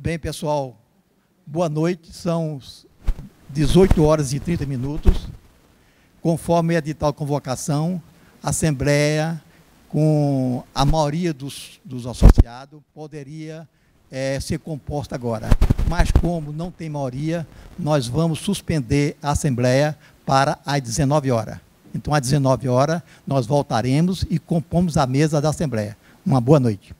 Bem, pessoal, boa noite. São 18 horas e 30 minutos. Conforme o edital de convocação, a Assembleia, com a maioria dos associados, poderia ser composta agora. Mas, como não tem maioria, nós vamos suspender a Assembleia para às 19 horas. Então, às 19 horas, nós voltaremos e compomos a mesa da Assembleia. Uma boa noite.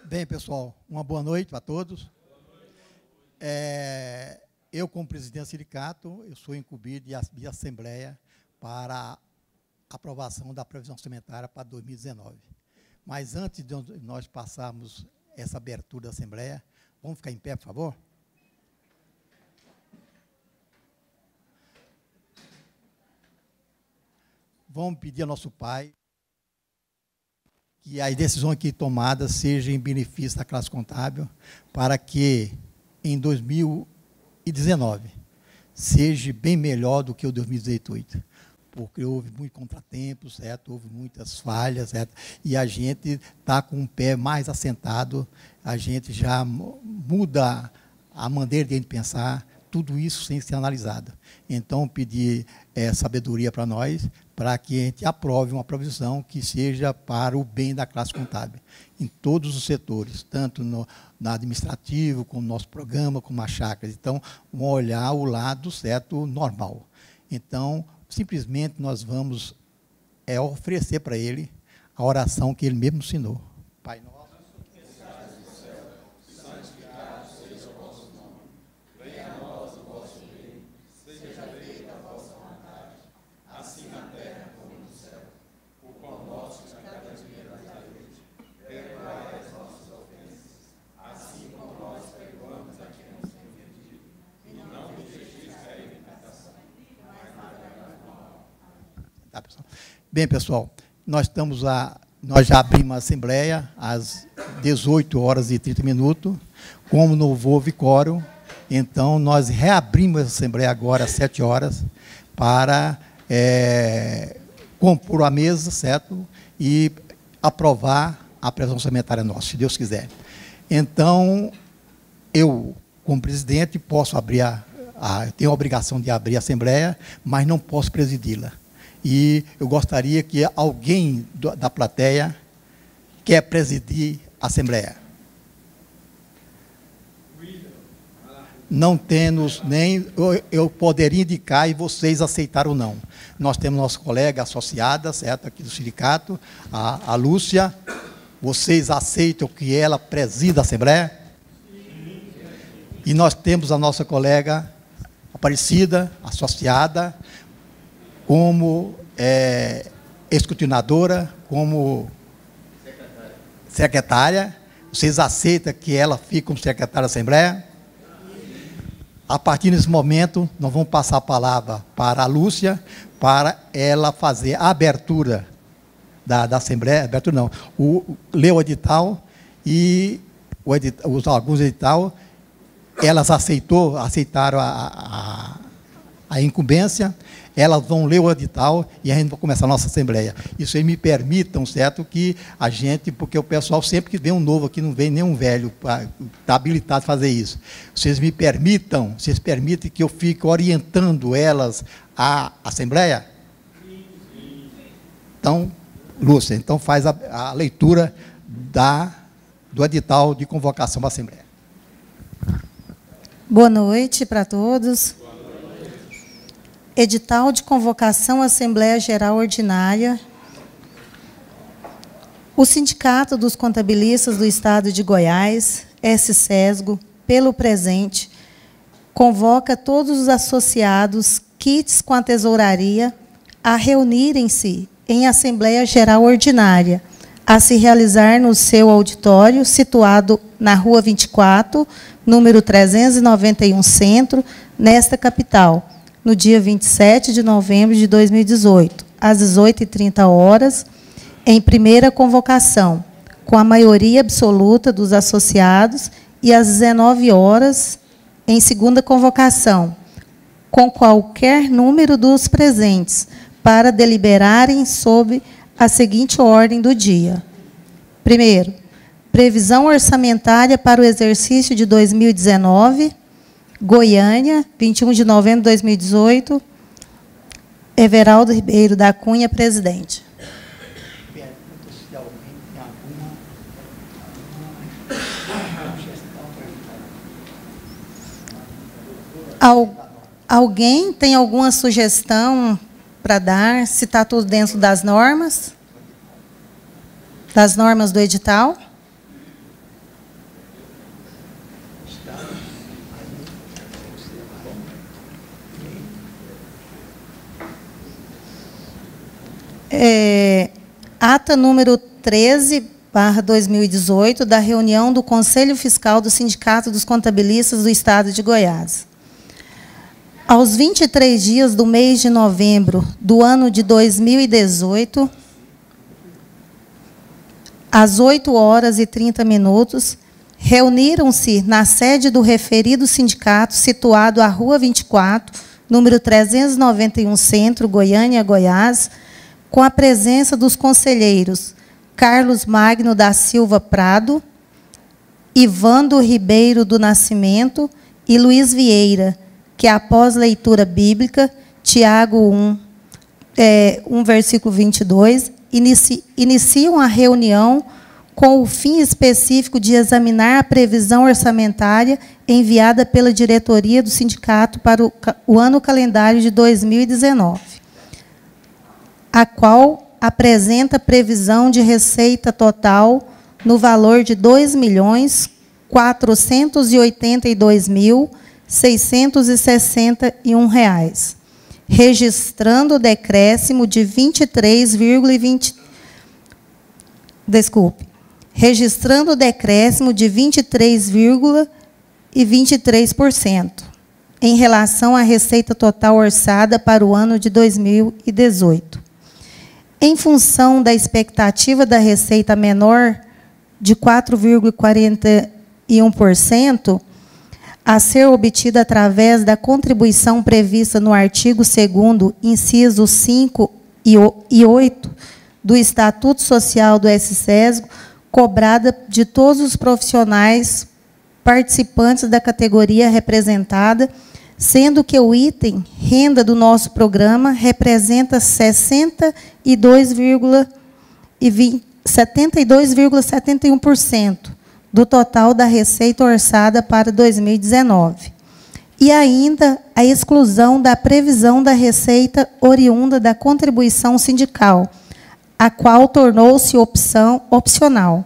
Bem, pessoal, uma boa noite para todos. Eu, como presidente do sindicato, eu sou incumbido de Assembleia para a aprovação da previsão orçamentária para 2019. Mas antes de nós passarmos essa abertura da Assembleia, vamos ficar em pé, por favor? Vamos pedir ao nosso Pai que as decisões aqui tomadas sejam em benefício da classe contábil, para que em 2019 seja bem melhor do que o 2018, porque houve muito contratempo, certo? Houve muitas falhas, certo? E a gente está com o pé mais assentado, a gente já muda a maneira de a gente pensar, tudo isso sem ser analisado. Então, pedir sabedoria para nós, para que a gente aprove uma provisão que seja para o bem da classe contábil, em todos os setores, tanto no administrativo, como no nosso programa, como as chácaras. Então, vamos olhar o lado certo, normal. Então, simplesmente nós vamos oferecer para ele a oração que ele mesmo ensinou. Pai nosso, que estás no céu, santificado seja o vosso nome. Venha a nós o vosso reino, seja feita a vossa vontade, assim na terra como no céu. O pão nosso de cada dia nos dai hoje. Perdoai as nossas ofensas, assim como nós perdoamos a quem nos tem ofendido. E não nos deixeis cair em tentação, mas livrai-nos do mal. Tá, pessoal? Bem, pessoal, nós já abrimos a Assembleia às 18 horas e 30 minutos, como não houve quórum, então nós reabrimos a Assembleia agora às 7 horas para compor a mesa, certo? E aprovar a previsão orçamentária nossa, se Deus quiser. Então, eu, como presidente, posso abrir eu tenho a obrigação de abrir a Assembleia, mas não posso presidi-la. E eu gostaria que alguém da plateia quer presidir a Assembleia. Não temos nem... Eu poderia indicar e vocês aceitaram ou não. Nós temos nossa colega associada, certo, aqui do sindicato, a Lúcia. Vocês aceitam que ela presida a Assembleia? E nós temos a nossa colega Aparecida, associada, como escrutinadora, como secretária. Vocês aceitam que ela fique como secretária da Assembleia? A partir desse momento, nós vamos passar a palavra para a Lúcia, para ela fazer a abertura da Assembleia, abertura não, ler o edital e alguns edital, elas aceitaram a incumbência, elas vão ler o edital e a gente vai começar a nossa Assembleia. Isso aí me permitam, certo, que a gente, porque o pessoal sempre que vem um novo aqui, não vem nenhum velho, está habilitado a fazer isso. Vocês permitem que eu fique orientando elas à Assembleia? Então, Lúcia, então faz a leitura do edital de convocação à Assembleia. Boa noite para todos. Edital de convocação à Assembleia Geral Ordinária. O Sindicato dos Contabilistas do Estado de Goiás, SCESGO, pelo presente, convoca todos os associados quits com a tesouraria a reunirem-se em Assembleia Geral Ordinária, a se realizar no seu auditório, situado na Rua 24, número 391 Centro, nesta capital, no dia 27 de novembro de 2018, às 18h30, em primeira convocação, com a maioria absoluta dos associados, e às 19 horas, em segunda convocação, com qualquer número dos presentes, para deliberarem sob a seguinte ordem do dia. Primeiro, previsão orçamentária para o exercício de 2019, Goiânia, 21 de novembro de 2018, Everaldo Ribeiro da Cunha, presidente. Alguém tem alguma sugestão para dar, se está tudo dentro das normas? Das normas do edital? Ata número 13/2018, da reunião do Conselho Fiscal do Sindicato dos Contabilistas do Estado de Goiás. Aos 23 dias do mês de novembro do ano de 2018, às 8h30, reuniram-se na sede do referido sindicato, situado à Rua 24, número 391, Centro, Goiânia, Goiás, com a presença dos conselheiros Carlos Magno da Silva Prado, Ivando Ribeiro do Nascimento e Luiz Vieira, que após leitura bíblica, Tiago 1, versículo 22, iniciam a reunião com o fim específico de examinar a previsão orçamentária enviada pela diretoria do sindicato para o ano calendário de 2019, a qual apresenta previsão de receita total no valor de R$ 2.482.661, registrando o decréscimo de 23,23% em relação à receita total orçada para o ano de 2018. Em função da expectativa da receita menor de 4,41%, a ser obtida através da contribuição prevista no artigo 2º, incisos 5 e 8 do Estatuto Social do SCESGO, cobrada de todos os profissionais participantes da categoria representada, sendo que o item renda do nosso programa representa 72,71% do total da receita orçada para 2019. E ainda a exclusão da previsão da receita oriunda da contribuição sindical, a qual tornou-se opcional,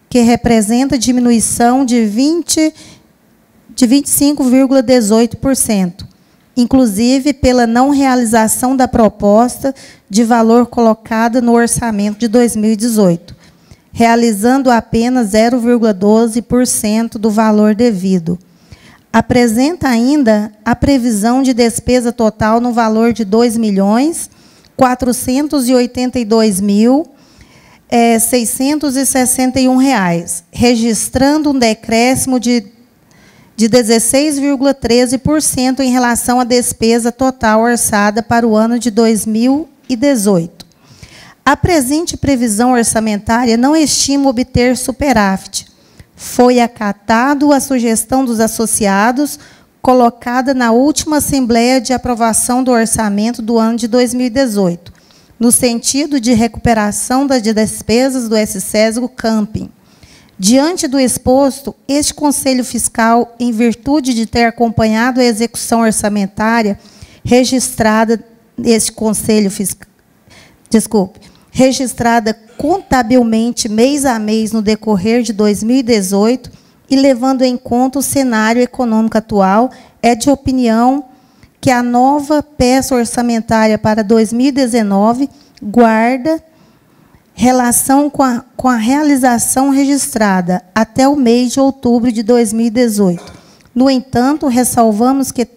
que representa diminuição de 25,18%, inclusive pela não realização da proposta de valor colocada no orçamento de 2018, realizando apenas 0,12% do valor devido. Apresenta ainda a previsão de despesa total no valor de R$ 2.482.661, registrando um decréscimo de 16,13% em relação à despesa total orçada para o ano de 2018. A presente previsão orçamentária não estima obter superávit. Foi acatado a sugestão dos associados, colocada na última Assembleia de Aprovação do Orçamento do ano de 2018, no sentido de recuperação das despesas do SCESGO Camping. Diante do exposto, este Conselho Fiscal, em virtude de ter acompanhado a execução orçamentária registrada registrada contabilmente mês a mês no decorrer de 2018 e levando em conta o cenário econômico atual, é de opinião que a nova peça orçamentária para 2019 guarda relação com a realização registrada até o mês de outubro de 2018. No entanto, ressalvamos que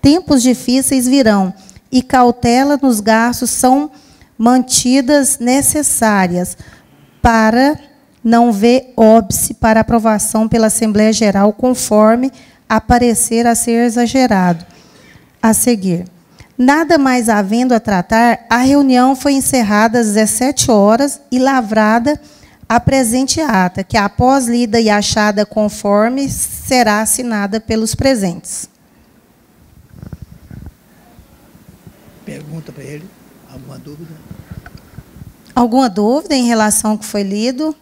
tempos difíceis virão e cautela nos gastos são mantidas necessárias para não ver óbice para aprovação pela Assembleia Geral, conforme aparecer a ser exagerado. a seguir. Nada mais havendo a tratar, a reunião foi encerrada às 17 horas e lavrada a presente ata, que, após lida e achada conforme, será assinada pelos presentes. Pergunta para ele. Alguma dúvida? Alguma dúvida em relação ao que foi lido?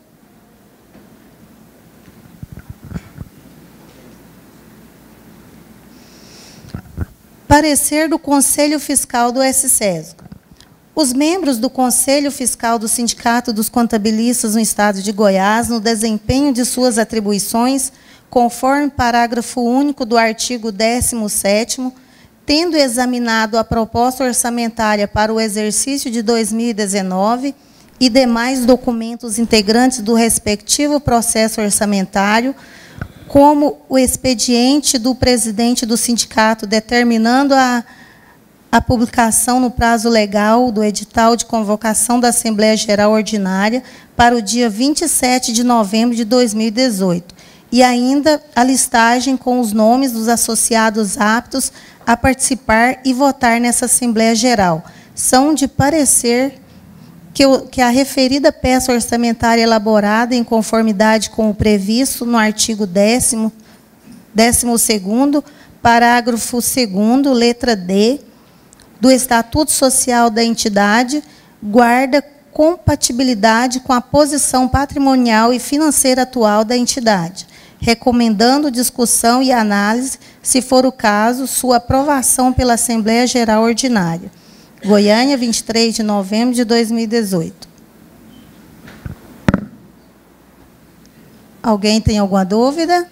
Parecer do Conselho Fiscal do SCESG. Os membros do Conselho Fiscal do Sindicato dos Contabilistas no Estado de Goiás, no desempenho de suas atribuições, conforme parágrafo único do artigo 17º, tendo examinado a proposta orçamentária para o exercício de 2019 e demais documentos integrantes do respectivo processo orçamentário, como o expediente do presidente do sindicato determinando a publicação no prazo legal do edital de convocação da Assembleia Geral Ordinária para o dia 27 de novembro de 2018, e ainda a listagem com os nomes dos associados aptos a participar e votar nessa Assembleia Geral. São de parecer que a referida peça orçamentária elaborada em conformidade com o previsto no artigo 12º, parágrafo 2º, letra D, do Estatuto Social da entidade, guarda compatibilidade com a posição patrimonial e financeira atual da entidade, recomendando discussão e análise, se for o caso, sua aprovação pela Assembleia Geral Ordinária. Goiânia, 23 de novembro de 2018. Alguém tem alguma dúvida?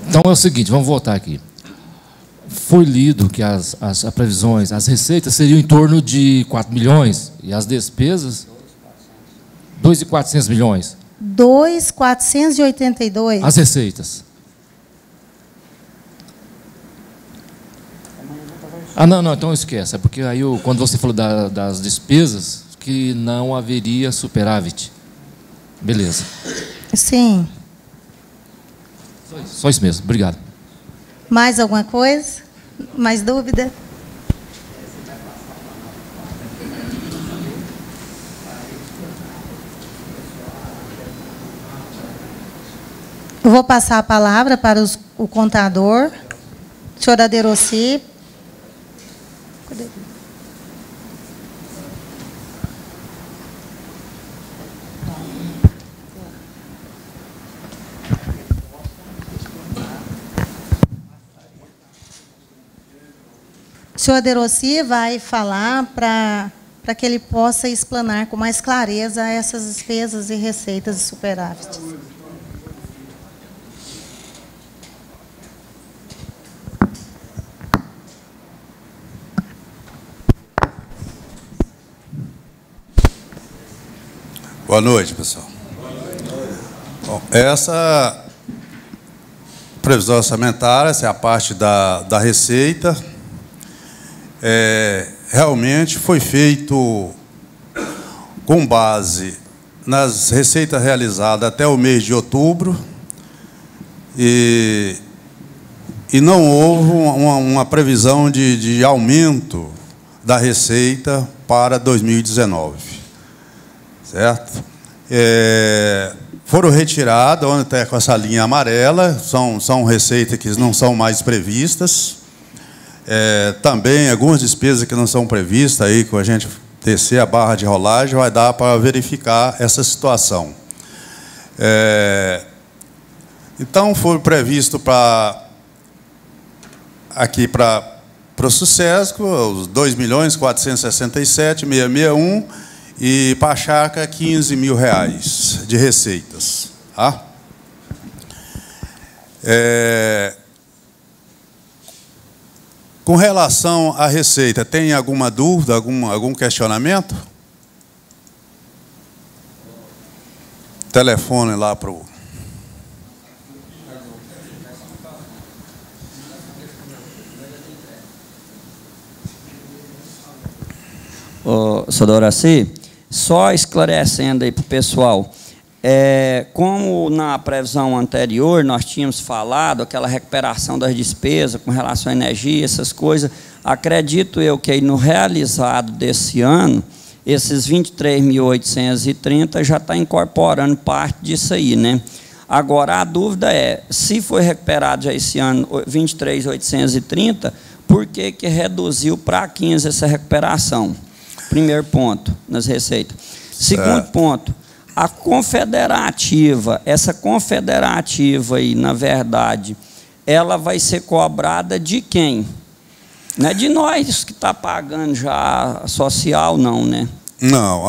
Então é o seguinte, vamos voltar aqui. Foi lido que as previsões, as receitas seriam em torno de 4 milhões e as despesas 2.400 milhões. 2.482. As receitas. Ah, não, então esquece. É porque aí, quando você falou das despesas, que não haveria superávit. Beleza. Sim. Só isso mesmo. Obrigado. Mais alguma coisa? Mais dúvida? Eu vou passar a palavra para o contador, senhor Aderossi. O senhor Aderossi vai falar para que ele possa explanar com mais clareza essas despesas e receitas e superávites. Boa noite, pessoal. Bom, essa previsão orçamentária, essa é a parte da receita. Realmente foi feito com base nas receitas realizadas até o mês de outubro e não houve uma previsão de aumento da receita para 2019, certo? Foram retiradas, onde está com essa linha amarela, são receitas que não são mais previstas. Também algumas despesas que não são previstas, aí, com a gente descer a barra de rolagem, vai dar para verificar essa situação. Então, foi previsto aqui para o SUSESCO, os 2.467.661, e para a Charca, R$15 mil de receitas. Tá? Com relação à receita, tem alguma dúvida, algum questionamento? telefone lá para o... Sr. Doraci, só esclarecendo aí para o pessoal, como na previsão anterior nós tínhamos falado, aquela recuperação das despesas com relação à energia, essas coisas, acredito eu que aí no realizado desse ano, esses 23.830 já está incorporando parte disso aí, né? Agora, a dúvida é, se foi recuperado já esse ano 23.830, por que reduziu para 15 essa recuperação? Primeiro ponto, nas receitas. Segundo ponto, a confederativa, essa confederativa aí, na verdade, ela vai ser cobrada de quem? Não é de nós que está pagando já social, não, né? Não,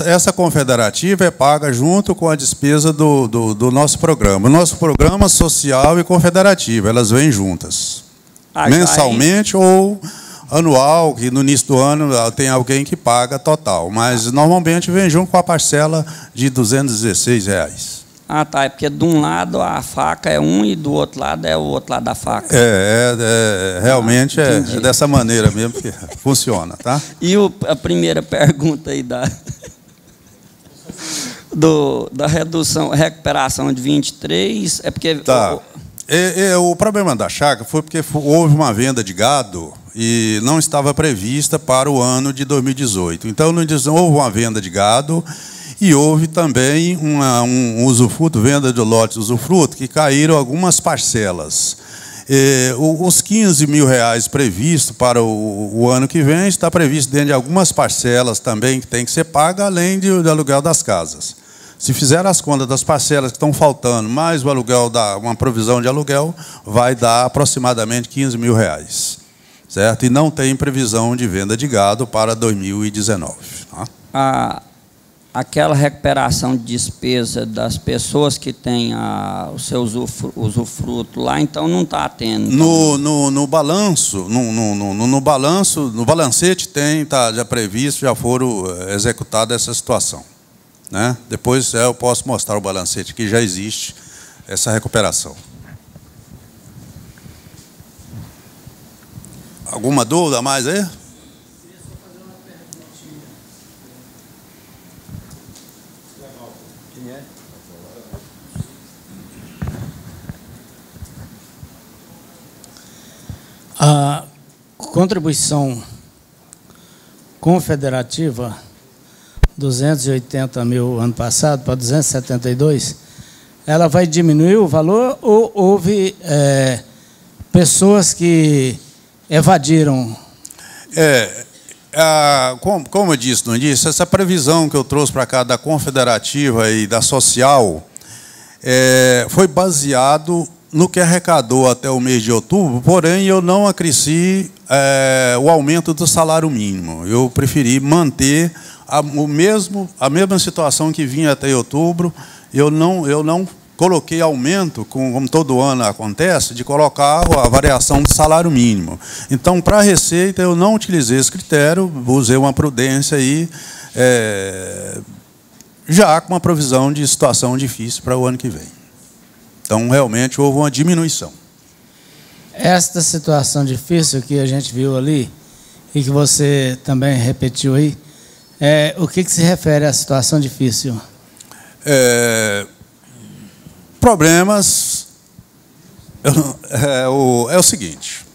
essa confederativa é paga junto com a despesa do nosso programa. O nosso programa social e confederativa, elas vêm juntas. Mensalmente ou anual, que no início do ano tem alguém que paga total, mas normalmente vem junto com a parcela de R$ 216. Ah, tá, é porque de um lado a faca é um e do outro lado é o outro lado da faca. Realmente é dessa maneira mesmo que funciona, tá? E a primeira pergunta aí da redução, recuperação de 23, é porque... Tá. O problema da chácara foi porque houve uma venda de gado e não estava prevista para o ano de 2018. Então, houve uma venda de gado e houve também um usufruto, venda de lotes de usufruto, que caíram algumas parcelas. Os R$ 15 mil previstos para o ano que vem está previsto dentro de algumas parcelas também que tem que ser paga, além do aluguel das casas. Se fizer as contas das parcelas que estão faltando, mais o aluguel, uma provisão de aluguel, vai dar aproximadamente R$ 15 mil. Certo? E não tem previsão de venda de gado para 2019. Tá? Aquela recuperação de despesa das pessoas que têm o seu usufruto lá, então não está tendo. No balanço, no balancete está já previsto, já foram executadas essa situação. Né? Depois eu posso mostrar o balancete, que já existe essa recuperação. Alguma dúvida a mais aí? A contribuição confederativa, 280 mil ano passado para 272, ela vai diminuir o valor ou houve pessoas que evadiram? Como eu disse no início, essa previsão que eu trouxe para cá da confederativa e da social foi baseado no que arrecadou até o mês de outubro, porém eu não acresci o aumento do salário mínimo. Eu preferi manter a mesma situação que vinha até outubro. Eu não coloquei aumento, como todo ano acontece, de colocar a variação do salário mínimo. Então, para a Receita, eu não utilizei esse critério, usei uma prudência aí, já com uma provisão de situação difícil para o ano que vem. Então, realmente, houve uma diminuição. Esta situação difícil que a gente viu ali, e que você também repetiu aí, o que se refere à situação difícil? Problemas é o seguinte,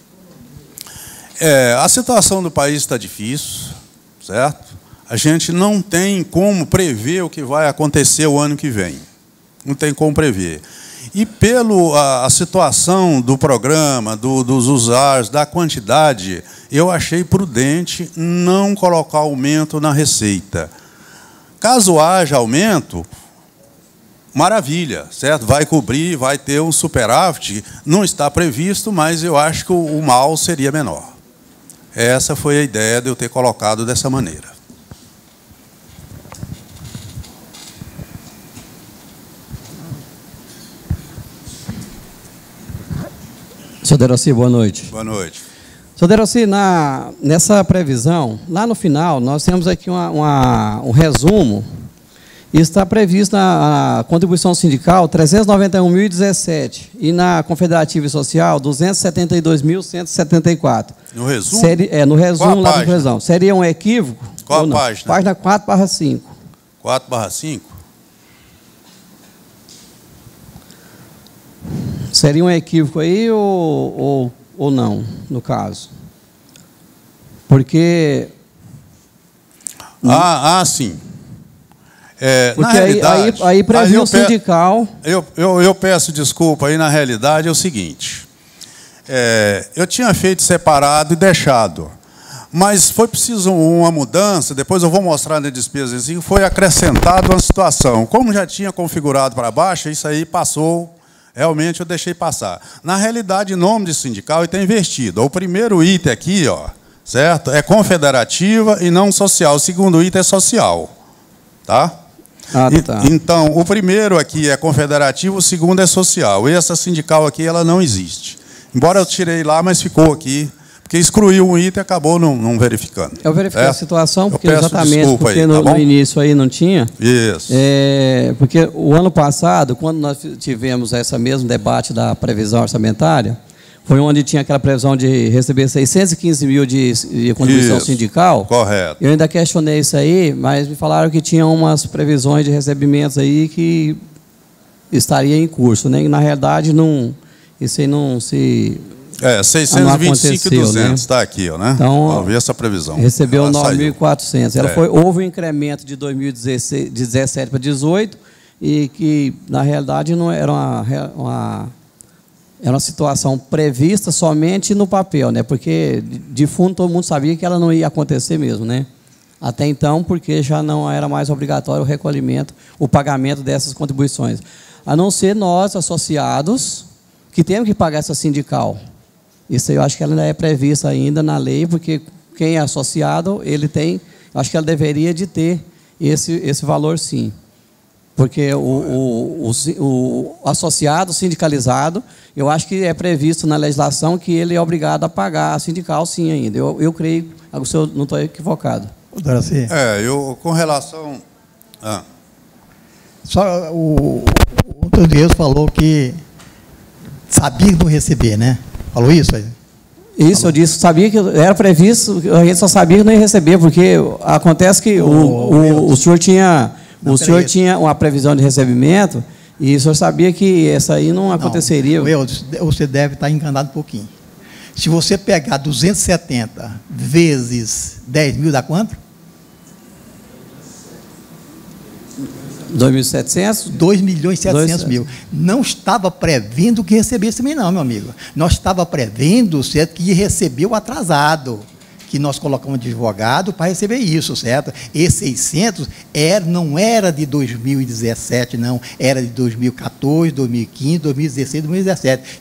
a situação do país está difícil, certo? A gente não tem como prever o que vai acontecer o ano que vem, não tem como prever. E pela situação do programa, dos usuários, da quantidade, eu achei prudente não colocar aumento na receita. Caso haja aumento, maravilha, certo? Vai cobrir, vai ter um superávit, não está previsto, mas eu acho que o mal seria menor. Essa foi a ideia de eu ter colocado dessa maneira. Senhor Deroci, boa noite. Boa noite. Senhor Deroci, nessa previsão, lá no final, nós temos aqui um resumo Está previsto na contribuição sindical R$ 391.017 e na Confederativa e Social R$ 272.174. No resumo? No resumo lá do página? resumo. Seria um equívoco? Qual ou não? a página? Página 4/5. 4/5? Seria um equívoco aí ou não, no caso? Porque... Sim. Porque na realidade, aí previa o sindical... Eu peço desculpa, aí na realidade é o seguinte, eu tinha feito separado e deixado, mas foi preciso uma mudança, depois eu vou mostrar na despesa, assim, foi acrescentado uma situação. Como já tinha configurado para baixo, isso aí passou, realmente eu deixei passar. Na realidade, em nome de sindical, ele está investido. O primeiro item aqui, ó, certo? É confederativa e não social. O segundo item é social. Tá? Tá. Então, o primeiro aqui é confederativo, o segundo é social. E essa sindical aqui, ela não existe. Embora eu tirei lá, mas ficou aqui, porque excluiu um item e acabou não verificando. Eu verifiquei a situação, porque exatamente porque aí, no início aí não tinha. Isso. Porque o ano passado, quando nós tivemos esse mesmo debate da previsão orçamentária, foi onde tinha aquela previsão de receber 615 mil de contribuição sindical. Correto. Eu ainda questionei isso aí, mas me falaram que tinha umas previsões de recebimentos aí que estaria em curso, né? E, na realidade, isso aí não se... 625.200, está aqui, ó, né? Então, eu vi essa previsão. Recebeu 9.400. Houve um incremento de 2017 para 2018, e que, na realidade, não era uma situação prevista somente no papel, né? Porque, de fundo, todo mundo sabia que ela não ia acontecer mesmo, né? Até então, porque já não era mais obrigatório o recolhimento, o pagamento dessas contribuições. A não ser nós, associados, que temos que pagar essa sindical. Isso aí eu acho que ela ainda é prevista ainda na lei, porque quem é associado, ele tem... Acho que ela deveria de ter esse valor, sim. Porque o associado sindicalizado, eu acho que é previsto na legislação que ele é obrigado a pagar a sindical, sim, ainda. Eu creio, se eu não estou equivocado. Doraci. Com relação... Só o outro Deus falou que sabia que não receber, né? Falou isso aí? Isso, falou. Eu disse, sabia que era previsto, a gente só sabia que não ia receber, porque acontece que o senhor tinha... O senhor tinha uma previsão de recebimento e o senhor sabia que essa aí não aconteceria. Você deve estar enganado um pouquinho. Se você pegar 270 vezes 10 mil, dá quanto? 2.700? 2.700.000. Não estava prevendo que recebesse também não, meu amigo. Nós estava prevendo, certo, que ia receber o atrasado, que nós colocamos de advogado para receber isso, certo? Esse 600 não era de 2017, não. Era de 2014, 2015, 2016, 2017,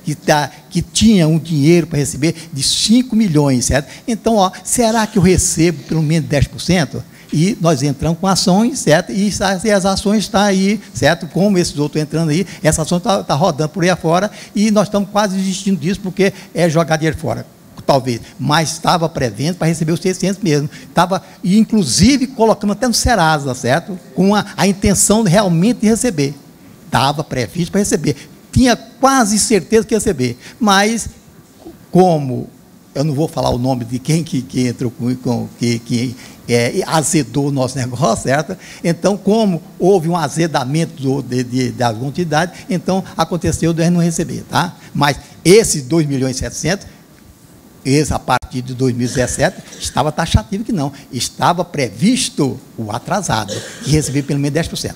que tinha um dinheiro para receber de 5 milhões, certo? Então, será que eu recebo pelo menos 10%? E nós entramos com ações, certo? E as ações estão aí, certo? Como esses outros entrando aí, essa ação está rodando por aí afora e nós estamos quase desistindo disso porque é jogar dinheiro fora. Talvez, mas estava prevendo para receber os 600 mesmo. Estava, inclusive, colocando até no Serasa, certo? Com a intenção realmente de receber. Estava previsto para receber. Tinha quase certeza que ia receber. Mas, como eu não vou falar o nome de quem que entrou que azedou o nosso negócio, certo? Então, como houve um azedamento de alguma entidade, então aconteceu de não receber, tá? Mas esse 2.700.000, a partir de 2017, estava taxativo que não. Estava previsto o atrasado, que recebia pelo menos 10%.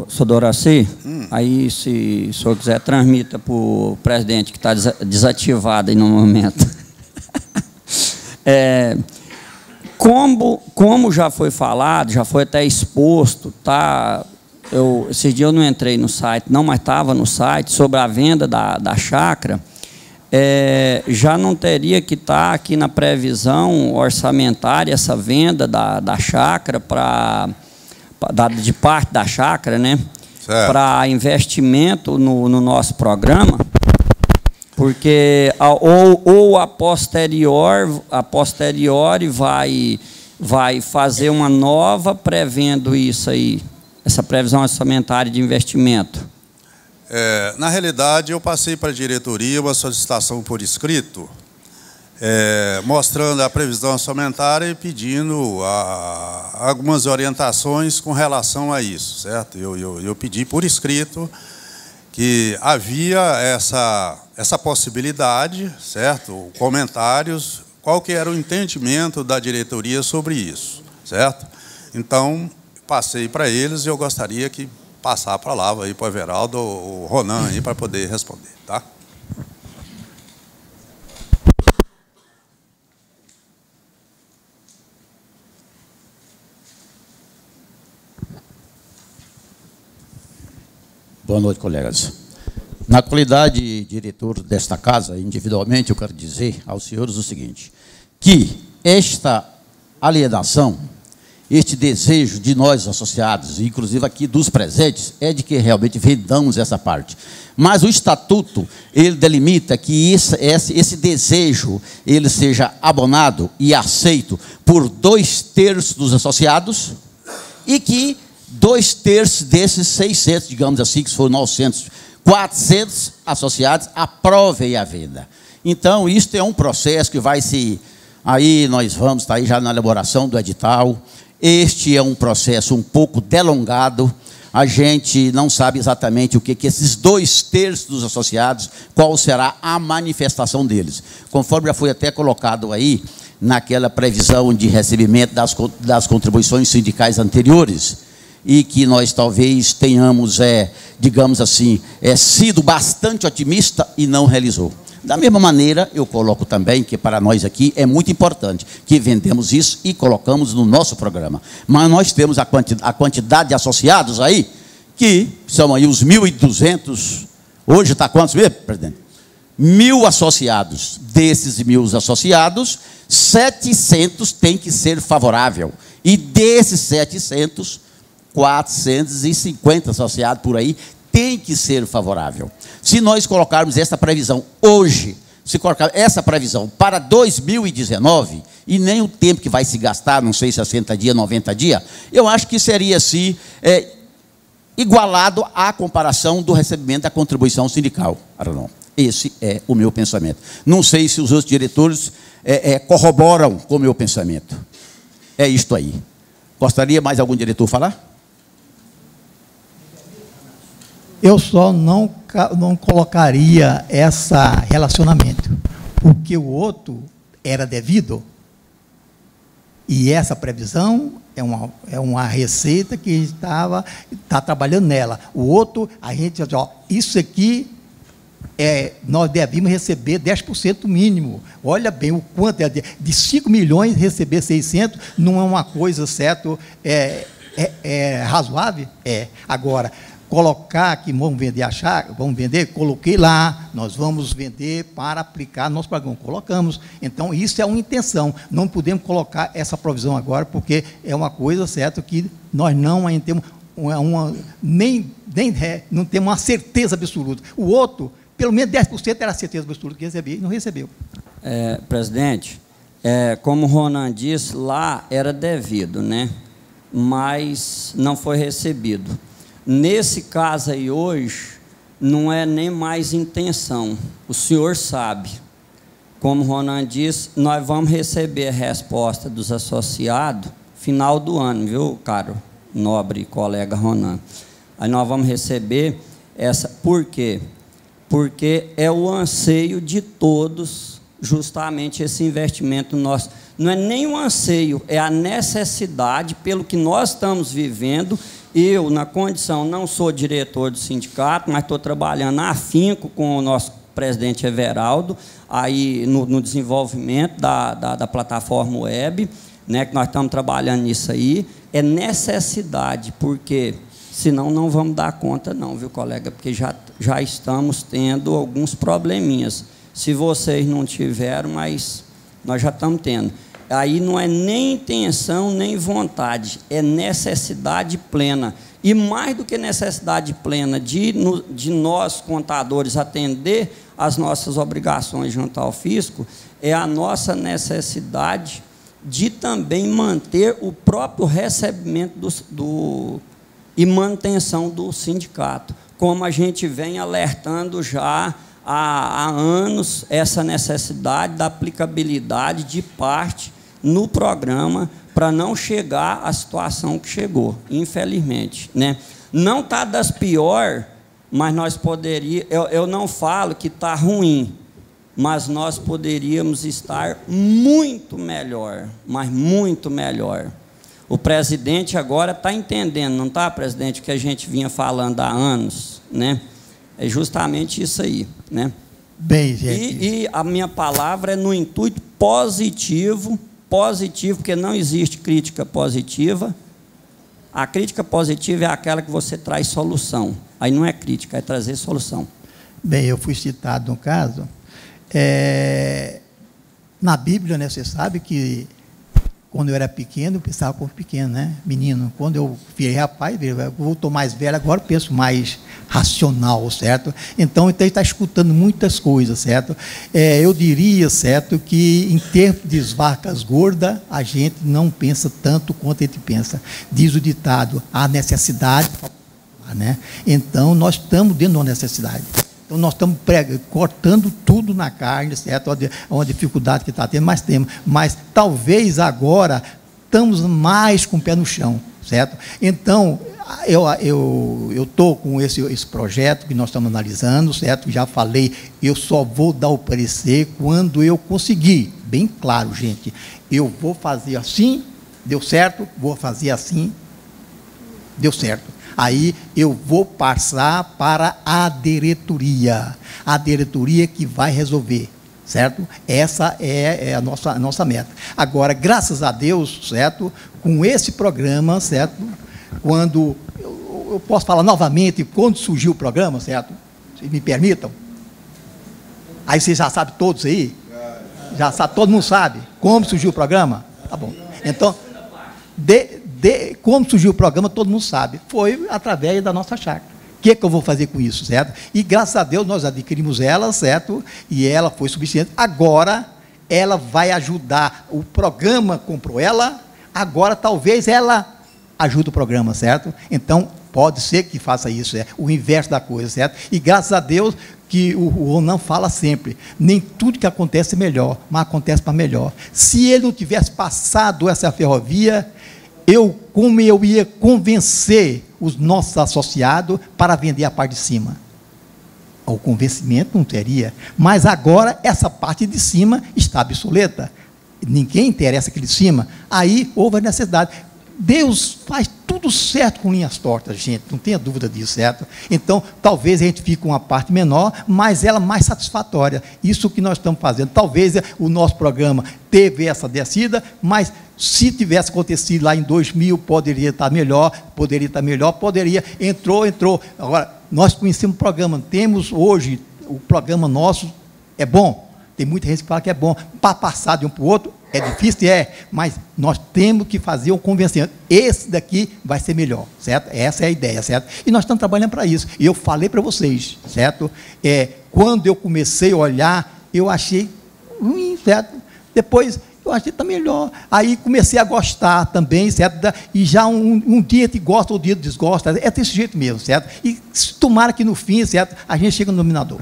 Sr. Doraci, aí se o senhor quiser, transmita para o presidente que está desativado aí no momento. Como já foi falado, já foi até exposto, tá? Esse dia eu não entrei no site, não, mas estava no site, sobre a venda da chácara, já não teria que estar aqui na previsão orçamentária essa venda da chácara de parte da chácara, né? Para investimento no nosso programa? Porque ou a posteriori vai fazer uma nova prevendo isso aí, essa previsão orçamentária de investimento? Na realidade, eu passei para a diretoria uma solicitação por escrito, mostrando a previsão orçamentária e pedindo algumas orientações com relação a isso, certo? Eu pedi por escrito que havia essa possibilidade, certo? Comentários, qual que era o entendimento da diretoria sobre isso, certo? Então, passei para eles e eu gostaria que passar a palavra aí para o Everaldo ou o Ronan aí para poder responder, tá? Boa noite, colegas. Na qualidade de diretor desta casa, individualmente, eu quero dizer aos senhores o seguinte, que esta alienação, este desejo de nós associados, inclusive aqui dos presentes, é de que realmente vendamos essa parte. Mas o estatuto, ele delimita que esse desejo, ele seja abonado e aceito por 2/3 dos associados e que 2/3 desses 600, digamos assim, que foram 900, 400 associados aprovem a venda. Então, isto é um processo que vai se... Aí nós vamos estar aí já na elaboração do edital. Este é um processo um pouco delongado. A gente não sabe exatamente o que esses 2/3 dos associados, qual será a manifestação deles. Conforme já foi até colocado aí, naquela previsão de recebimento das contribuições sindicais anteriores, e que nós talvez tenhamos, digamos assim, sido bastante otimista e não realizou. Da mesma maneira, eu coloco também que para nós aqui é muito importante que vendemos isso e colocamos no nosso programa. Mas nós temos a quantidade de associados aí, que são aí os 1.200, hoje está quantos mesmo, presidente? 1.000 associados. Desses 1.000 associados, 700 tem que ser favorável. E desses 700, 450 associados por aí, tem que ser favorável. Se nós colocarmos essa previsão hoje, se colocar essa previsão para 2019, e nem o tempo que vai se gastar, não sei, 60 dias, 90 dias, eu acho que seria assim, igualado à comparação do recebimento da contribuição sindical. Arnon, esse é o meu pensamento. Não sei se os outros diretores corroboram com o meu pensamento. É isto aí. Gostaria mais algum diretor falar? Eu só não colocaria esse relacionamento, porque o outro era devido, e essa previsão é uma receita que está trabalhando nela. O outro, a gente diz, ó, isso aqui, nós devemos receber 10% mínimo. Olha bem o quanto é, de 5 milhões receber 600, não é uma coisa, certo, razoável? Agora, colocar que vamos vender, coloquei lá, nós vamos vender para aplicar nosso programa, colocamos. Então, isso é uma intenção, não podemos colocar essa provisão agora, porque é uma coisa, certo, que nós não ainda temos não temos uma certeza absoluta. O outro, pelo menos 10% era a certeza absoluta que recebia, e não recebeu. Presidente, como o Ronan disse, lá era devido, né? Mas não foi recebido. Nesse caso aí hoje, não é nem mais intenção. O senhor sabe. Como o Ronan disse, nós vamos receber a resposta dos associados final do ano, viu, caro nobre colega Ronan? Aí nós vamos receber essa. Por quê? Porque é o anseio de todos, justamente esse investimento nosso. Não é nem um anseio, é a necessidade pelo que nós estamos vivendo. Eu, na condição, não sou diretor do sindicato, mas estou trabalhando afinco com o nosso presidente Everaldo, aí no desenvolvimento da plataforma web, né, que nós estamos trabalhando nisso aí. É necessidade, porque senão não vamos dar conta não, viu, colega? Porque já estamos tendo alguns probleminhas. Se vocês não tiveram, mas nós já estamos tendo. Aí não é nem intenção, nem vontade, é necessidade plena. E mais do que necessidade plena de nós, contadores, atender as nossas obrigações junto ao fisco, é a nossa necessidade de também manter o próprio recebimento e manutenção do sindicato, como a gente vem alertando já há anos essa necessidade da aplicabilidade de parte no programa para não chegar à situação que chegou, infelizmente, né? Não está das piores, mas nós poderíamos, eu não falo que está ruim, mas nós poderíamos estar muito melhor, mas muito melhor. O presidente agora está entendendo, não está, presidente, o que a gente vinha falando há anos, né? É justamente isso aí, né? Bem, gente. E a minha palavra é no intuito positivo, porque não existe crítica positiva. A crítica positiva é aquela que você traz solução. Aí não é crítica, é trazer solução. Bem, eu fui citado no caso. Na Bíblia, né, você sabe que quando eu era pequeno, eu pensava como pequeno, né? Menino. Quando eu virei rapaz, eu estou mais velho, agora eu penso mais racional, certo? Então ele está escutando muitas coisas, certo? Eu diria, certo, que em termos de vacas gordas, a gente não pensa tanto quanto a gente pensa. Diz o ditado, há necessidade, né? Então nós estamos dentro de uma necessidade. Então, nós estamos cortando tudo na carne, certo? Uma dificuldade que está tendo, mas talvez agora estamos mais com o pé no chão, certo? Então, eu estou com esse projeto que nós estamos analisando, certo? Já falei, eu só vou dar o parecer quando eu conseguir. Bem claro, gente, eu vou fazer assim, deu certo, vou fazer assim, deu certo. Aí eu vou passar para a diretoria que vai resolver, certo? Essa é a nossa meta. Agora, graças a Deus, certo? Com esse programa, certo? Quando, eu posso falar novamente, quando surgiu o programa, certo? Se me permitam. Aí vocês já sabem todos aí? Já sabe, todo mundo sabe como surgiu o programa? Tá bom. Então, como surgiu o programa, todo mundo sabe. Foi através da nossa chácara. O que eu vou fazer com isso, certo? E graças a Deus nós adquirimos ela, certo? E ela foi suficiente. Agora ela vai ajudar. O programa comprou ela, agora talvez ela ajude o programa, certo? Então pode ser que faça isso, o inverso da coisa, certo? E graças a Deus que o Ronan fala sempre, nem tudo que acontece é melhor, mas acontece para melhor. Se ele não tivesse passado essa ferrovia, como eu ia convencer os nossos associados para vender a parte de cima? O convencimento não teria, mas agora essa parte de cima está obsoleta, ninguém interessa aquele de cima, aí houve a necessidade. Deus faz tudo certo com linhas tortas, gente, não tenha dúvida disso, certo? Então, talvez a gente fique com uma parte menor, mas ela mais satisfatória. Isso que nós estamos fazendo. Talvez o nosso programa teve essa descida, mas se tivesse acontecido lá em 2000, poderia estar melhor, entrou. Agora, nós conhecemos o programa, temos hoje, o programa nosso é bom. Tem muita gente que fala que é bom. Para passar de um para o outro, é difícil, mas nós temos que fazer um convencimento. Esse daqui vai ser melhor, certo? Essa é a ideia, certo? E nós estamos trabalhando para isso. E eu falei para vocês, certo? Quando eu comecei a olhar, eu achei ruim, certo? Depois, eu achei que está melhor. Aí comecei a gostar também, certo? E já um dia te gosta, outro dia te desgosta. É desse jeito mesmo, certo? E tomara que no fim, certo? A gente chega no denominador.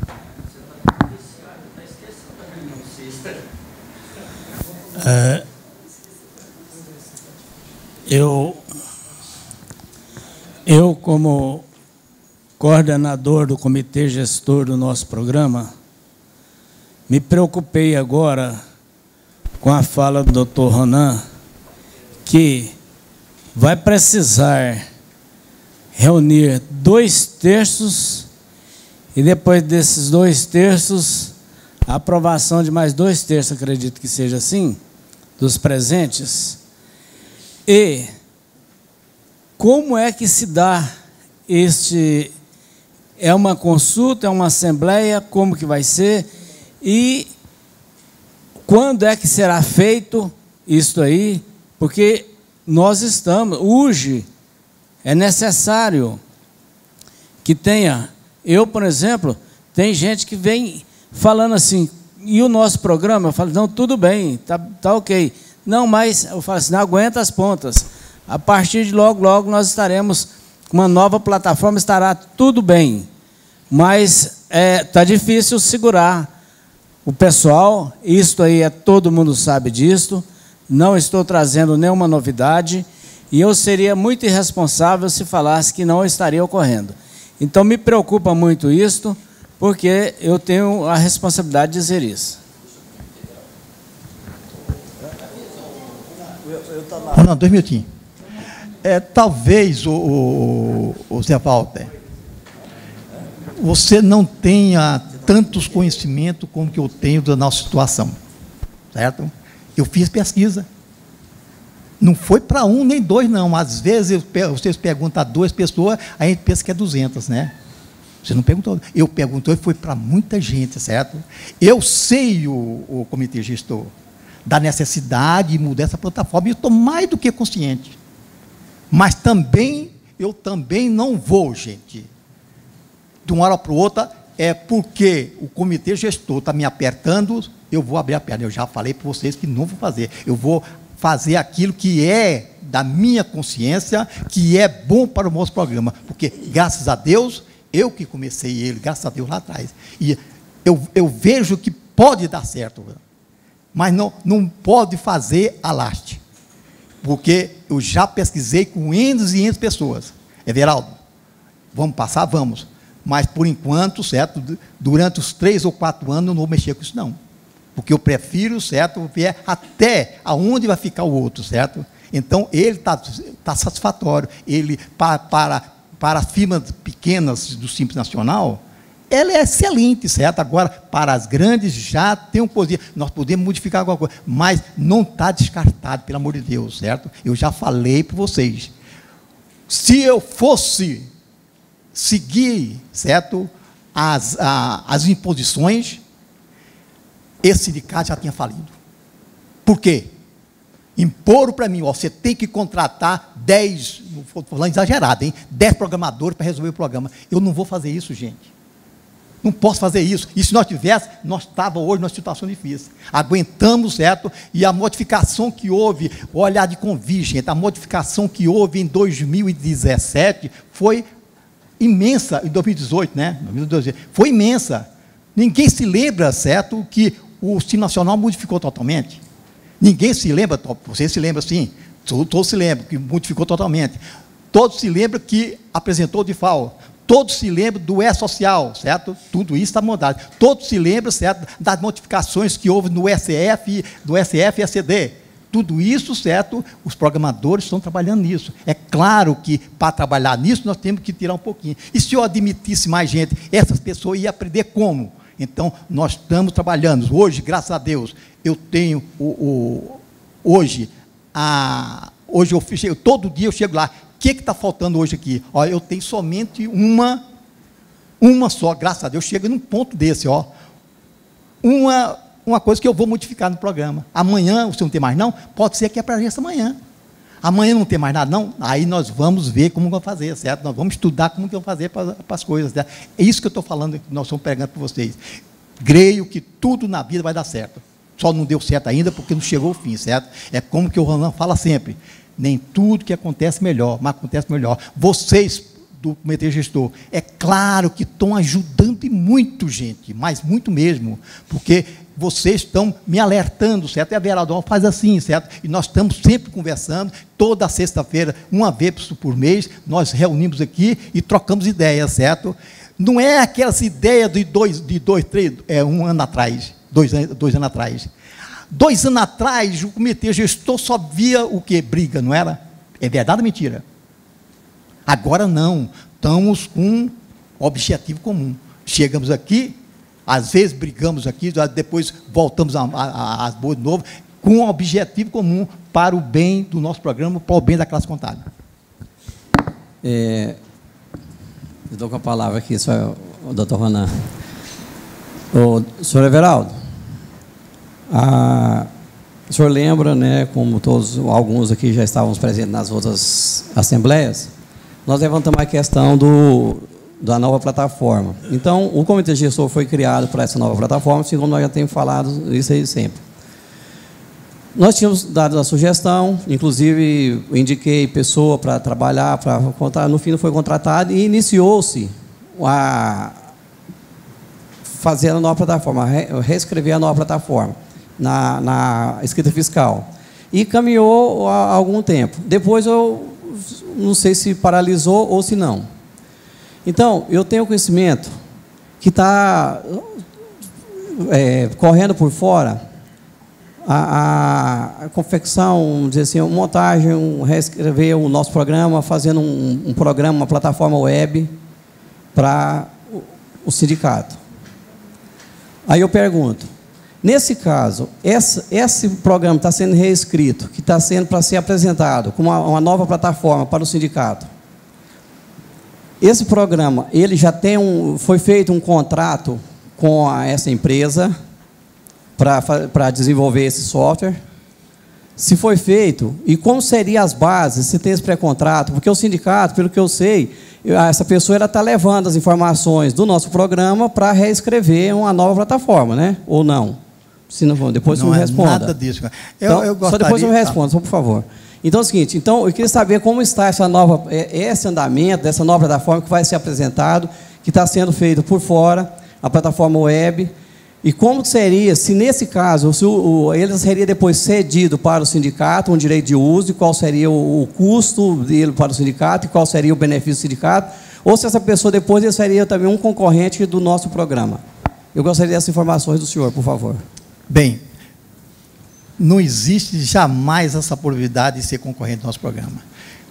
Eu, como coordenador do comitê gestor do nosso programa, me preocupei agora com a fala do Dr. Ronan, que vai precisar reunir 2/3 e depois desses 2/3, a aprovação de mais 2/3, acredito que seja assim, dos presentes. E como é que se dá este... É uma consulta, é uma assembleia, como que vai ser? E quando é que será feito isso aí? Porque nós estamos... Hoje é necessário que tenha... Eu, por exemplo, tem gente que vem falando assim, e o nosso programa? Eu falo, não, tudo bem, tá ok. Não, mas eu falo assim, não aguenta as pontas. A partir de logo, logo, nós estaremos com uma nova plataforma, estará tudo bem. Mas está difícil segurar o pessoal, isto aí todo mundo sabe disto, não estou trazendo nenhuma novidade, e eu seria muito irresponsável se falasse que não estaria ocorrendo. Então, me preocupa muito isto, porque eu tenho a responsabilidade de dizer isso. Não, 2 minutinhos. Talvez, o Zé Walter, você não tenha tantos conhecimentos como que eu tenho da nossa situação, certo? Eu fiz pesquisa. Não foi para 1 nem 2, não. Às vezes, vocês perguntam a 2 pessoas, a gente pensa que é 200, né? Você não perguntou. Eu perguntei, foi para muita gente, certo? Eu sei, o comitê gestor, da necessidade de mudar essa plataforma, e eu estou mais do que consciente. Mas também, eu também não vou, gente, de uma hora para outra, porque o comitê gestor está me apertando, eu vou abrir a perna. Eu já falei para vocês que não vou fazer. Eu vou fazer aquilo que é da minha consciência, que é bom para o nosso programa. Porque, graças a Deus, eu que comecei ele, graças a Deus, lá atrás. E eu vejo que pode dar certo, mas não pode fazer alaste. Porque eu já pesquisei com N e N pessoas. Everaldo, vamos passar? Vamos. Mas, por enquanto, certo, durante os 3 ou 4 anos, eu não vou mexer com isso, não. Porque eu prefiro, certo, ver até aonde vai ficar o outro, certo? Então, ele está satisfatório. Ele, para as firmas pequenas do Simples Nacional, ela é excelente, certo? Agora, para as grandes, já tem um poder. Nós podemos modificar alguma coisa, mas não está descartado, pelo amor de Deus, certo? Eu já falei para vocês. Se eu fosse seguir, certo, as imposições, esse sindicato já tinha falido. Por quê? Imporam para mim, você tem que contratar 10, não vou falar exagerado, hein? 10 programadores para resolver o programa. Eu não vou fazer isso, gente. Não posso fazer isso. E se nós tivéssemos, nós estávamos hoje numa situação difícil. Aguentamos, certo? E a modificação que houve, olhar de convite, gente, a modificação que houve em 2017 foi imensa, em 2018, né? 2018, foi imensa. Ninguém se lembra, certo, que o Simples Nacional modificou totalmente. Ninguém se lembra, você se lembra sim, todos se lembram que modificou totalmente. Todos se lembram que apresentou de FAO. Todos se lembram do E-Social, certo? Tudo isso está mudado. Todos se lembram, certo, das modificações que houve no SF, do SF e ECD. Tudo isso, certo, os programadores estão trabalhando nisso. É claro que, para trabalhar nisso, nós temos que tirar um pouquinho. E se eu admitisse mais gente, essas pessoas iam aprender como? Então, nós estamos trabalhando. Hoje, graças a Deus, eu tenho, hoje todo dia eu chego lá. O que está faltando hoje aqui? Ó, eu tenho somente uma só, graças a Deus, chega num ponto desse, ó. Uma coisa que eu vou modificar no programa. Amanhã, você não tem mais não? Pode ser que é para essa manhã. Amanhã não tem mais nada não? Aí nós vamos ver como vamos fazer, certo? Nós vamos estudar como que vamos fazer para as coisas, certo? É isso que eu estou falando, que nós estamos pregando para vocês. Creio que tudo na vida vai dar certo. Só não deu certo ainda porque não chegou ao fim, certo? É como que o Ronan fala sempre. Nem tudo que acontece melhor, mas acontece melhor. Vocês, do comitê gestor, é claro que estão ajudando e muito, gente, mas muito mesmo, porque vocês estão me alertando, certo? E a vereadora faz assim, certo? E nós estamos sempre conversando, toda sexta-feira, uma vez por mês, nós reunimos aqui e trocamos ideias, certo? Não é aquelas ideias de um ano atrás, 2 anos atrás. 2 anos atrás, o comitê gestor só via o quê? Briga, não era? É verdade ou mentira? Agora não. Estamos com um objetivo comum. Chegamos aqui, às vezes brigamos aqui, depois voltamos às boas de novo, com um objetivo comum para o bem do nosso programa, para o bem da classe contábil. Eu dou com a palavra aqui, o doutor Ronan. O senhor Everaldo, o senhor lembra, né, como alguns aqui já estávamos presentes nas outras assembleias, nós levantamos a questão da nova plataforma. Então, o comitê gestor foi criado para essa nova plataforma, assim como nós já temos falado isso aí sempre. Nós tínhamos dado a sugestão, inclusive indiquei pessoa para trabalhar, para contar, no fim não foi contratado, e iniciou-se a fazer a nova plataforma, reescrever a nova plataforma na escrita fiscal. E caminhou há algum tempo. Depois eu não sei se paralisou ou se não. Então, eu tenho conhecimento que está correndo por fora a confecção, vamos dizer assim, montagem, reescrever o nosso programa, fazendo um programa, uma plataforma web para o sindicato. Aí eu pergunto, nesse caso, esse programa está sendo reescrito, que está sendo para ser apresentado como uma nova plataforma para o sindicato. Esse programa, ele já tem foi feito um contrato com essa empresa para desenvolver esse software. Se foi feito, e como seriam as bases, se tem esse pré-contrato, porque o sindicato, pelo que eu sei, essa pessoa está levando as informações do nosso programa para reescrever uma nova plataforma, né? Ou não? Se não, depois não me responda. Nada disso. Então, eu gostaria, só depois eu me respondo, só por favor. Então é o seguinte, eu queria saber como está esse andamento dessa nova plataforma que vai ser apresentado, que está sendo feito por fora, a plataforma web, e como seria, se nesse caso, ele seria depois cedido para o sindicato, um direito de uso, e qual seria o custo dele para o sindicato, e qual seria o benefício do sindicato, ou se essa pessoa depois ele seria também um concorrente do nosso programa. Eu gostaria dessas informações do senhor, por favor. Bem, não existe jamais essa probabilidade de ser concorrente do nosso programa.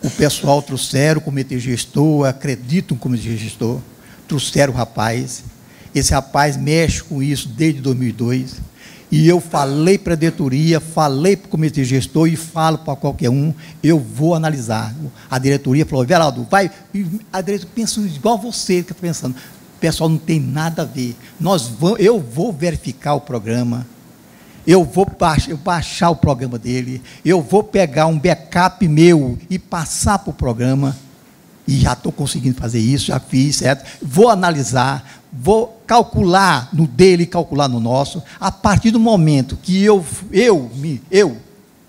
O pessoal trouxeram o comitê gestor, acreditam no comitê gestor, trouxeram o rapaz. Esse rapaz mexe com isso desde 2002. E eu falei para a diretoria, falei para o comitê gestor e falo para qualquer um, eu vou analisar. A diretoria falou, Everaldo, vai. A diretoria pensa igual você que está pensando. Pessoal, não tem nada a ver. Eu vou verificar o programa. Eu vou baixar o programa dele, eu vou pegar um backup meu e passar para o programa, e já estou conseguindo fazer isso, já fiz, certo? Vou analisar, vou calcular no dele e calcular no nosso, a partir do momento que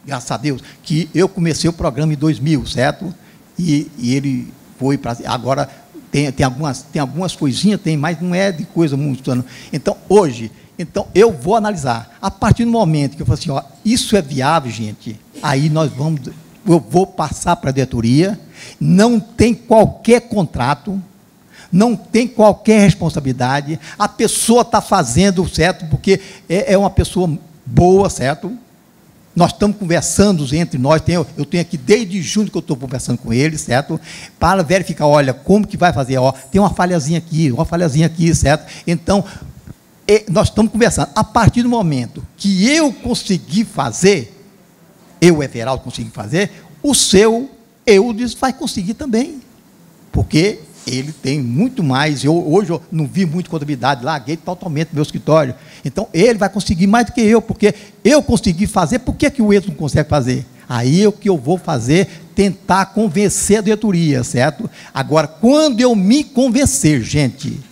graças a Deus, que eu comecei o programa em 2000, certo? E ele foi para... Agora, tem algumas coisinhas, mas não é de coisa muito... Então, hoje... Então, eu vou analisar. A partir do momento que eu falo assim, ó, isso é viável, gente, aí eu vou passar para a diretoria, não tem qualquer contrato, não tem qualquer responsabilidade, a pessoa está fazendo, certo, porque é uma pessoa boa, certo? Nós estamos conversando entre nós, eu tenho aqui desde junho que eu estou conversando com ele, certo? Para verificar, olha, como que vai fazer, ó, tem uma falhazinha aqui, certo? Então, nós estamos conversando. A partir do momento que eu conseguir fazer, Everaldo, conseguir fazer, o seu Eudes vai conseguir também. Porque ele tem muito mais. Hoje eu não vi muito contabilidade, larguei totalmente meu escritório. Então, ele vai conseguir mais do que eu, porque eu consegui fazer, por que o Eudes não consegue fazer? Aí o que eu vou fazer, tentar convencer a diretoria, certo? Agora, quando eu me convencer, gente...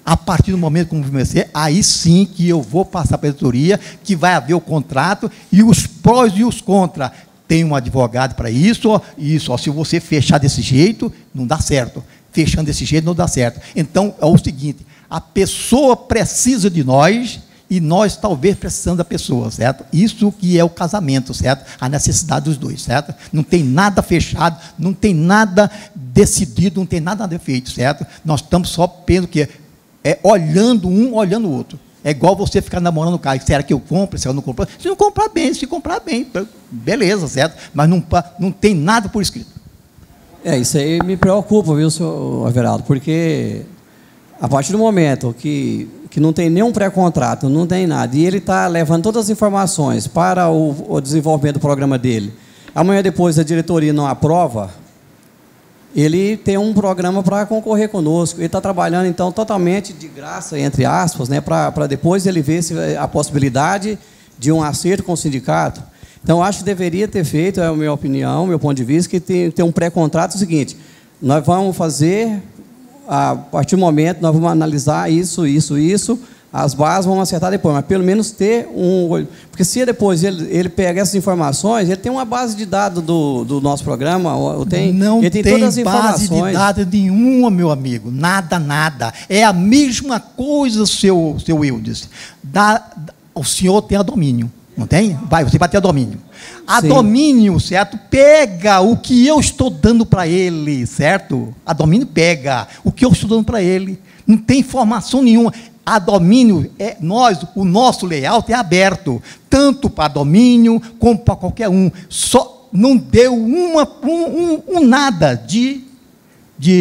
A partir do momento que eu convencer, aí sim que eu vou passar para a diretoria, que vai haver o contrato e os prós e os contras. Tem um advogado para isso, ó, se você fechar desse jeito, não dá certo. Fechando desse jeito, não dá certo. Então, é o seguinte, a pessoa precisa de nós e nós talvez precisamos da pessoa, certo? Isso que é o casamento, certo? A necessidade dos dois, certo? Não tem nada fechado, não tem nada decidido, não tem nada feito, certo? Nós estamos só pensando que olhando um, olhando o outro. É igual você ficar namorando o cara. Será que eu compro? Se eu não compro? Se não comprar bem, se comprar bem, beleza, certo? Mas não tem nada por escrito. Isso aí me preocupa, viu, senhor Everaldo? Porque a partir do momento que não tem nenhum pré-contrato, não tem nada, e ele está levando todas as informações para o desenvolvimento do programa dele, amanhã depois a diretoria não aprova, ele tem um programa para concorrer conosco. Ele está trabalhando, então, totalmente de graça, entre aspas, né, para depois ele ver a possibilidade de um acerto com o sindicato. Então, acho que deveria ter feito, é a minha opinião, meu ponto de vista, que tem um pré-contrato. É o seguinte, nós vamos fazer a partir do momento, nós vamos analisar isso, as bases vão acertar depois, mas pelo menos ter um... Porque se depois ele pega essas informações, ele tem uma base de dados do nosso programa, ele tem todas as base de dados nenhuma, meu amigo, nada. É a mesma coisa, seu Wildes. O senhor tem a domínio, não tem? Você vai ter a domínio. A Sim. domínio, certo? Pega o que eu estou dando para ele, certo? A domínio pega o que eu estou dando para ele. Não tem informação nenhuma. A domínio, o nosso layout é aberto, tanto para domínio como para qualquer um. Só não deu nada de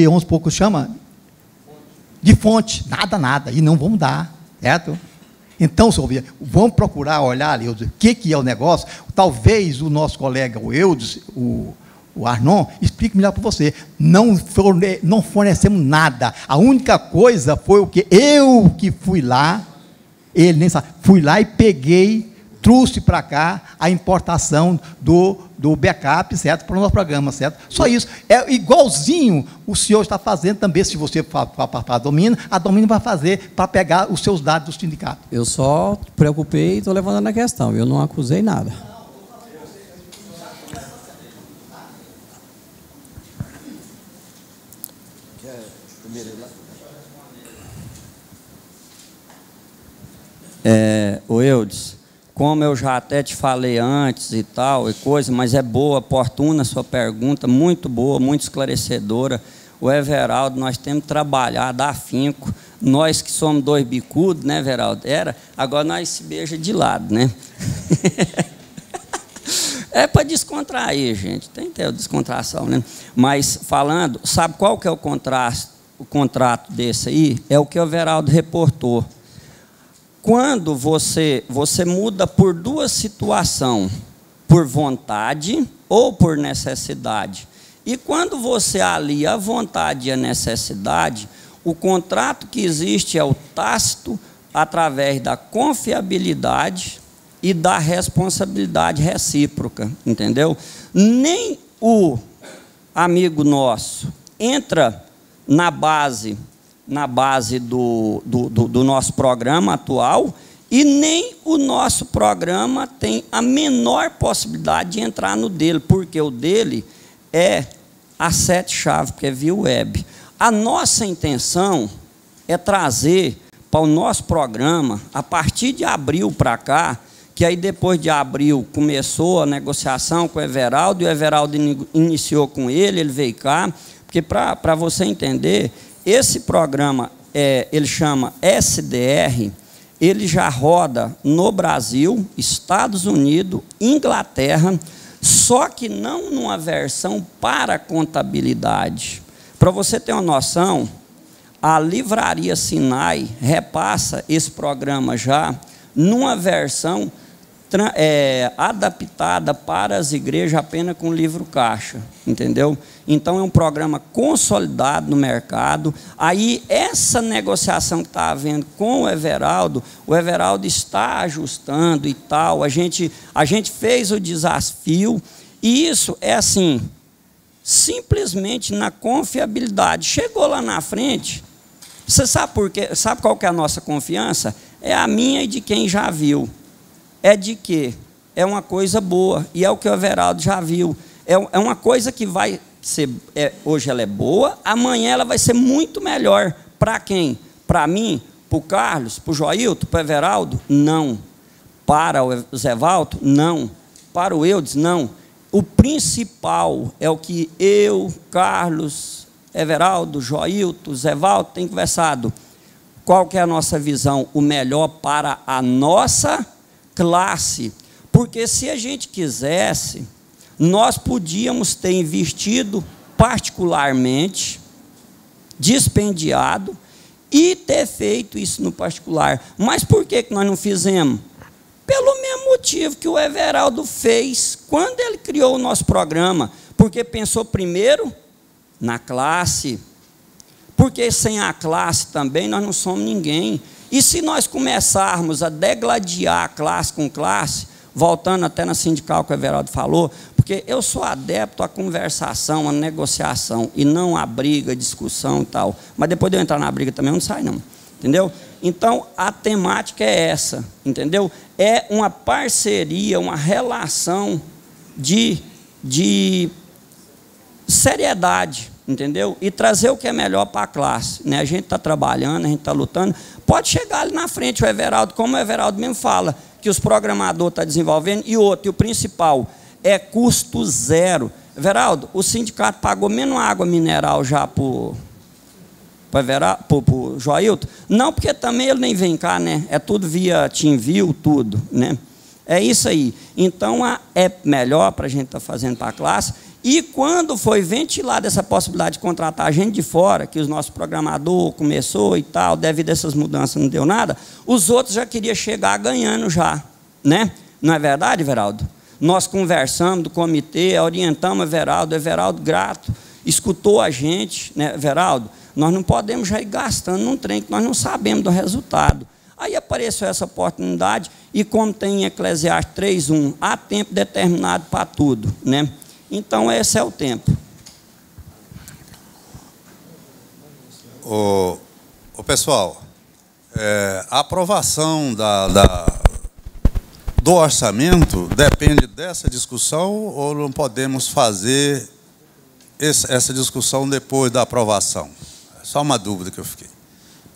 vamos supor que chama de fonte, nada, e não vamos dar, certo? Então, senhor, vamos procurar olhar ali, o que é o negócio. Talvez o nosso colega, o Eudes, o Arnon, explique melhor para você. Não fornecemos nada. A única coisa foi o que eu que fui lá, ele nem sabe, fui lá e peguei, trouxe para cá a importação do backup, certo? Para o nosso programa, certo? Só isso. É igualzinho o senhor está fazendo também, se você for para a Domínio vai fazer para pegar os seus dados do sindicato. Eu só preocupei e estou levantando a questão, eu não acusei nada. O Eudes, como eu já até te falei antes e tal, mas é boa, oportuna a sua pergunta, muito boa, muito esclarecedora. O Everaldo, nós temos que trabalhar, dar afinco. Nós que somos dois bicudos, né, Everaldo? Agora nós se beija de lado, né? É para descontrair, gente, tem que ter a descontração, né? Mas falando, sabe qual que é o contrato desse aí? É o que o Everaldo reportou. Quando você muda por duas situações, por vontade ou por necessidade. E quando você alia a vontade e a necessidade, o contrato que existe é o tácito através da confiabilidade e da responsabilidade recíproca, entendeu? Nem o amigo nosso entra na base do nosso programa atual, e nem o nosso programa tem a menor possibilidade de entrar no dele, porque o dele é a 7-chave, porque é via web. A nossa intenção é trazer para o nosso programa, a partir de abril para cá, que aí depois de abril começou a negociação com o Everaldo, e o Everaldo iniciou com ele veio cá, porque para você entender, esse programa, ele chama SDR, ele já roda no Brasil, Estados Unidos, Inglaterra, só que não numa versão para contabilidade. Para você ter uma noção, a Livraria Sinai repassa esse programa já numa versão adaptada para as igrejas apenas com livro caixa, entendeu? Então é um programa consolidado no mercado. Aí essa negociação que está havendo com o Everaldo está ajustando e tal. A gente fez o desafio, e isso é assim, simplesmente na confiabilidade. Chegou lá na frente, você sabe por quê? Sabe qual que é a nossa confiança? É a minha e de quem já viu. É de que é uma coisa boa, e é o que o Everaldo já viu. É uma coisa que vai ser, hoje ela é boa, amanhã ela vai ser muito melhor. Para quem? Para mim? Para o Carlos? Para o Joilton? Para o Everaldo? Não. Para o Zé Valto? Não. Para o Eudes? Não. O principal é o que eu, Carlos, Everaldo, Joilton, Zé Valto tem conversado. Qual que é a nossa visão? O melhor para a nossa classe. Porque se a gente quisesse, nós podíamos ter investido particularmente, dispendiado, e ter feito isso no particular. Mas por que nós não fizemos? Pelo mesmo motivo que o Everaldo fez quando ele criou o nosso programa. Porque pensou primeiro na classe. Porque sem a classe também nós não somos ninguém. E se nós começarmos a degladiar classe com classe, voltando até na sindical que o Everaldo falou, porque Porque eu sou adepto à conversação, à negociação, e não à briga, discussão e tal. Mas depois de eu entrar na briga também, eu não saio, não. Entendeu? Então, a temática é essa, entendeu? É uma parceria, uma relação de seriedade, entendeu? E trazer o que é melhor para a classe, né? A gente está trabalhando, a gente está lutando. Pode chegar ali na frente o Everaldo, como o Everaldo mesmo fala, que os programadores estão desenvolvendo, e o principal, é custo zero. Everaldo, o sindicato pagou menos água mineral já para o Joailton? Não, porque também ele nem vem cá, né? É tudo via TeamView, tudo, né? É isso aí. Então, é melhor para a gente estar fazendo para a classe. E quando foi ventilada essa possibilidade de contratar gente de fora, que os nossos programadores começou e tal, devido a essas mudanças não deu nada, os outros já queriam chegar ganhando já, né? Não é verdade, Everaldo? Nós conversamos do comitê, orientamos o Everaldo grato, escutou a gente, né, Everaldo? Nós não podemos já ir gastando num trem que nós não sabemos do resultado. Aí apareceu essa oportunidade, e como tem em Eclesiastes 3:1, há tempo determinado para tudo, né? Então, esse é o tempo. Pessoal, a aprovação do orçamento depende dessa discussão, ou não podemos fazer essa discussão depois da aprovação? Só uma dúvida que eu fiquei.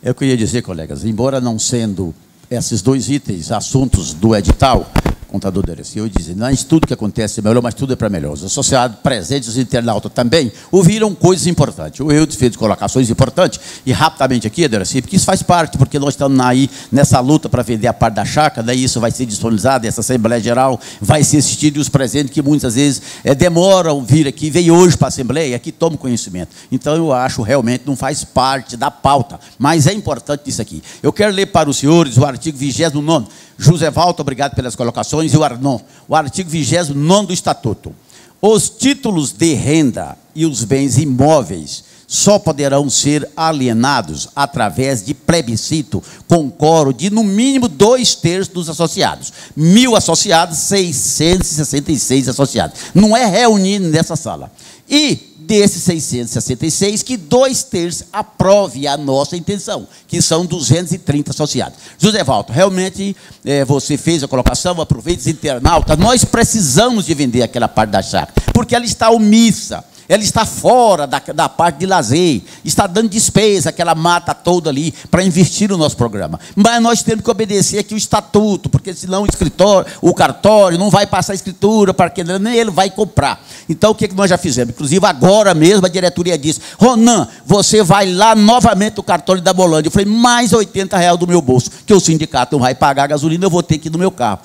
Eu queria dizer, colegas, embora não sendo esses dois itens assuntos do edital, contador Derecy, eu disse, não é tudo que acontece é melhor, mas tudo é para melhor. Os associados presentes, os internautas também, ouviram coisas importantes. O Eudes fez colocações importantes, e rapidamente aqui, Derecy, porque isso faz parte, porque nós estamos aí nessa luta para vender a parte da chácara, daí isso vai ser disponibilizado, essa Assembleia Geral vai ser assistida, e os presentes que muitas vezes demoram vir aqui, vem hoje para a Assembleia, aqui tomam conhecimento. Então, eu acho, realmente, não faz parte da pauta, mas é importante isso aqui. Eu quero ler para os senhores o artigo 29º, José Valto, obrigado pelas colocações, e o Arnon, o artigo 29º do Estatuto. Os títulos de renda e os bens imóveis só poderão ser alienados através de plebiscito com quórum de, no mínimo, 2/3 dos associados. 1.000 associados, 666 associados. Não é reunido nessa sala. E desses 666, que 2/3 aprove a nossa intenção, que são 230 associados. José Valto, realmente você fez a colocação, aproveita os internautas, nós precisamos de vender aquela parte da chácara, porque ela está omissa, ela está fora da parte de lazer, está dando despesa, aquela mata toda ali, para investir no nosso programa. Mas nós temos que obedecer aqui o estatuto, porque senão o cartório não vai passar a escritura, para que nem ele vai comprar. Então, o que nós já fizemos? Inclusive, agora mesmo, a diretoria disse, Ronan, você vai lá novamente no cartório da Bolândia. Eu falei, mais R$80 do meu bolso, que o sindicato não vai pagar a gasolina, eu vou ter que ir no meu carro.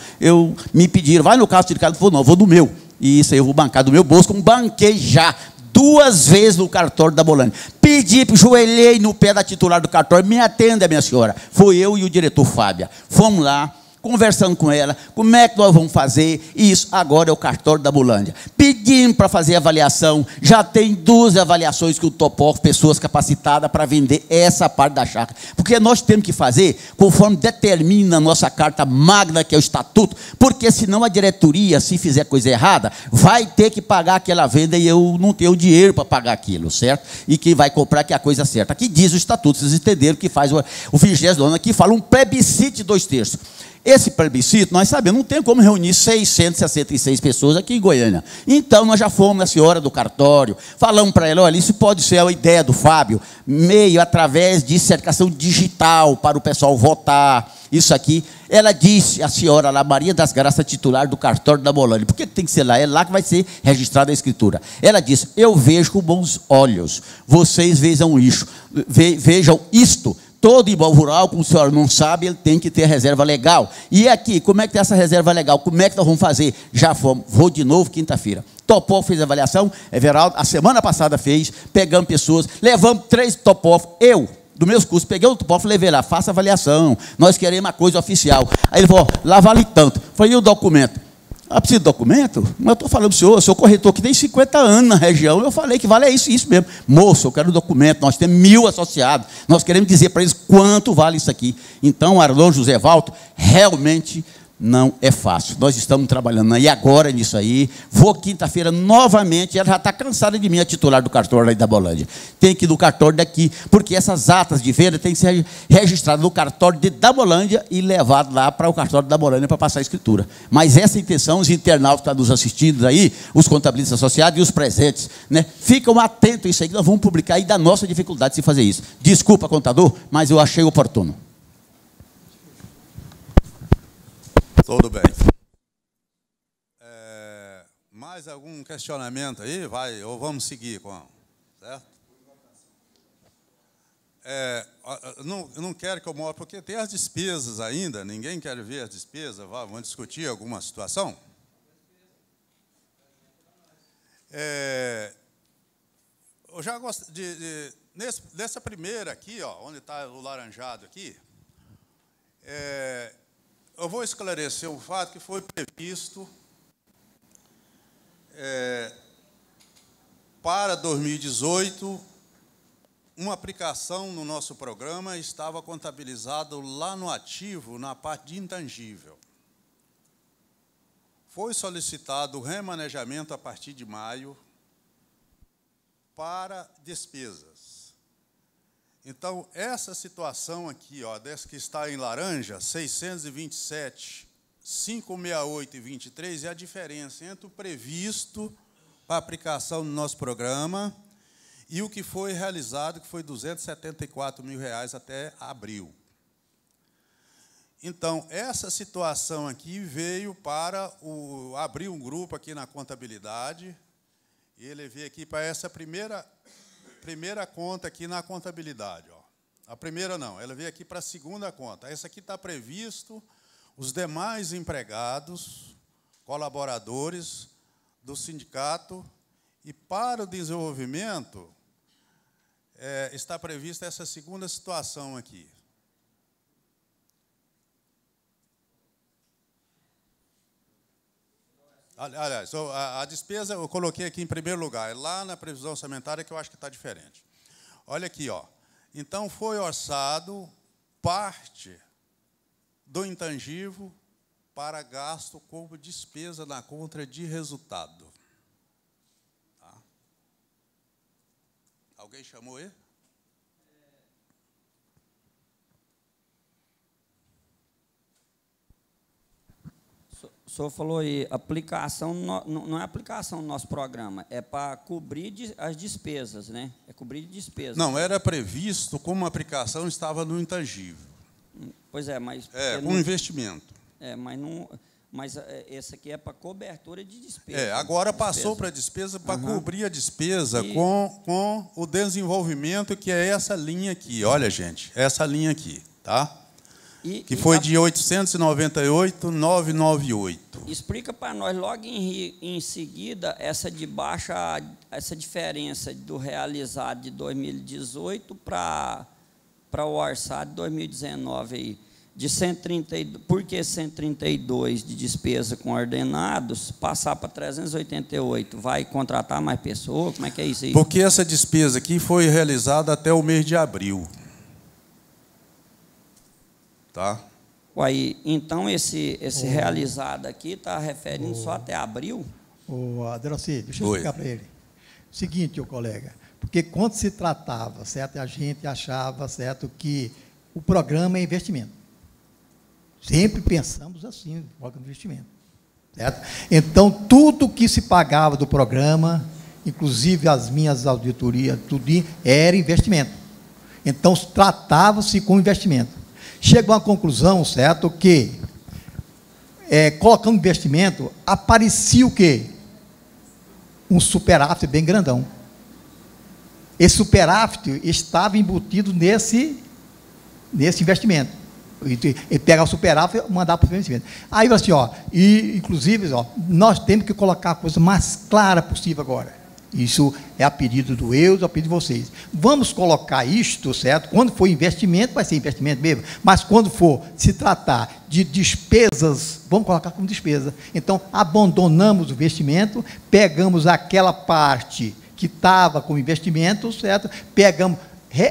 Me pediram, vai no carro do sindicato? Eu falei, não, eu vou no meu. E isso aí eu vou bancar do meu bolso, como banquei já 2 vezes no cartório da Bolândia. Pedi, joelhei no pé da titular do cartório, me atenda, minha senhora. Foi eu e o diretor Fábia. Fomos lá, conversando com ela, como é que nós vamos fazer isso? Agora é o cartório da Bolândia. Pedimos para fazer avaliação, já tem 12 avaliações que o Topov, pessoas capacitadas para vender essa parte da chácara. Porque nós temos que fazer conforme determina a nossa carta magna, que é o estatuto, porque senão a diretoria, se fizer coisa errada, vai ter que pagar aquela venda e eu não tenho dinheiro para pagar aquilo, certo? E quem vai comprar que é a coisa certa. Aqui diz o estatuto, vocês entenderam que faz o 20º, aqui fala um plebiscito de 2/3. Esse plebiscito, nós sabemos, não tem como reunir 666 pessoas aqui em Goiânia. Então, nós já fomos na senhora do cartório, falamos para ela, olha, isso pode ser a ideia do Fábio, meio através de certificação digital para o pessoal votar, isso aqui. Ela disse, a senhora lá, Maria das Graças, titular do cartório da Bolândia, por que tem que ser lá? É lá que vai ser registrada a escritura. Ela disse, eu vejo com bons olhos, vocês vejam isto. Todo imóvel rural, como o senhor não sabe, ele tem que ter reserva legal. E aqui, como é que tem essa reserva legal? Como é que nós vamos fazer? Já fomos, vou de novo quinta-feira. Topov fez a avaliação, Everaldo, a semana passada fez, pegamos pessoas, levamos 3 Topov, do meus cursos, peguei o Topov e levei lá, faça avaliação, nós queremos uma coisa oficial. Aí ele falou, lá vale tanto. Falei, e o documento? Precisa de documento? Mas eu estou falando para o senhor, sou corretor que tem 50 anos na região, eu falei que vale isso mesmo. Moço, eu quero documento, nós temos 1000 associados, nós queremos dizer para eles quanto vale isso aqui. Então, Arlon José Valto, realmente, não é fácil. Nós estamos trabalhando aí agora nisso aí. Vou quinta-feira novamente. Ela já está cansada de mim, a titular do cartório aí da Bolândia. Tem que ir no cartório daqui, porque essas atas de venda têm que ser registradas no cartório da Bolândia e levadas lá para o cartório da Bolândia para passar a escritura. Mas essa intenção, os internautas que estão nos assistindo aí, os contabilistas associados e os presentes, né, ficam atentos a isso aí, que nós vamos publicar aí da nossa dificuldade de se fazer isso. Desculpa, contador, mas eu achei oportuno. Tudo bem. Mais algum questionamento aí? Vai, ou vamos seguir com... Certo? Não quero que eu mostre, porque tem as despesas ainda, ninguém quer ver as despesas, vamos discutir alguma situação? Eu já gosto nessa primeira aqui, ó, onde está o laranjado aqui, eu vou esclarecer um fato que foi previsto para 2018, uma aplicação no nosso programa estava contabilizado lá no ativo, na parte de intangível. Foi solicitado o remanejamento a partir de maio para despesas. Então, essa situação aqui, ó, dessa que está em laranja, 627, 568 e 23, é a diferença entre o previsto para aplicação no nosso programa e o que foi realizado, que foi R$ 274 mil até abril. Então, essa situação aqui veio para abrir um grupo aqui na contabilidade, e ele veio aqui para essa primeira conta aqui na contabilidade. Ó. A primeira não, ela veio aqui para a segunda conta. Essa aqui está previsto os demais empregados, colaboradores do sindicato, e para o desenvolvimento está prevista essa segunda situação aqui. Aliás, a despesa eu coloquei aqui em primeiro lugar, lá na previsão orçamentária que eu acho que está diferente. Olha aqui, ó. Então, foi orçado parte do intangível para gasto como despesa na conta de resultado. Tá? Alguém chamou ele? O senhor falou aí, aplicação, não é aplicação no nosso programa, é para cobrir as despesas, né? É cobrir despesas. Não, era previsto como aplicação estava no intangível. Pois é, mas... um investimento. Mas esse aqui é para cobertura de despesa. Agora passou para a despesa, para cobrir a despesa com o desenvolvimento, que é essa linha aqui. Olha, gente, essa linha aqui, tá? Que foi de 898,998. Explica para nós, logo em seguida, essa de baixa, essa diferença do realizado de 2018 para o orçado de 2019 aí. De 132, por que 132 de despesa com ordenados, passar para 388? Vai contratar mais pessoas? Como é que é isso aí? Porque essa despesa aqui foi realizada até o mês de abril. Tá? Uai, então, esse realizado aqui está referindo só até abril? Adelci, deixa eu explicar para ele. Seguinte, colega, porque quando se tratava, certo, a gente achava, certo, que o programa é investimento. Sempre pensamos assim, no programa de investimento. Certo? Então, tudo que se pagava do programa, inclusive as minhas auditorias, tudo era investimento. Então, tratava-se com investimento. Chegou à conclusão, certo, que, colocando investimento, aparecia o quê? Um superávit bem grandão. Esse superávit estava embutido nesse investimento. E pegar o superávit e mandar para o investimento. Aí, assim, ó, inclusive, ó, nós temos que colocar a coisa mais clara possível agora. Isso é a pedido do a pedido de vocês. Vamos colocar isto, certo? Quando for investimento, vai ser investimento mesmo, mas quando for se tratar de despesas, vamos colocar como despesa. Então, abandonamos o investimento, pegamos aquela parte que estava com investimento, certo? Pegamos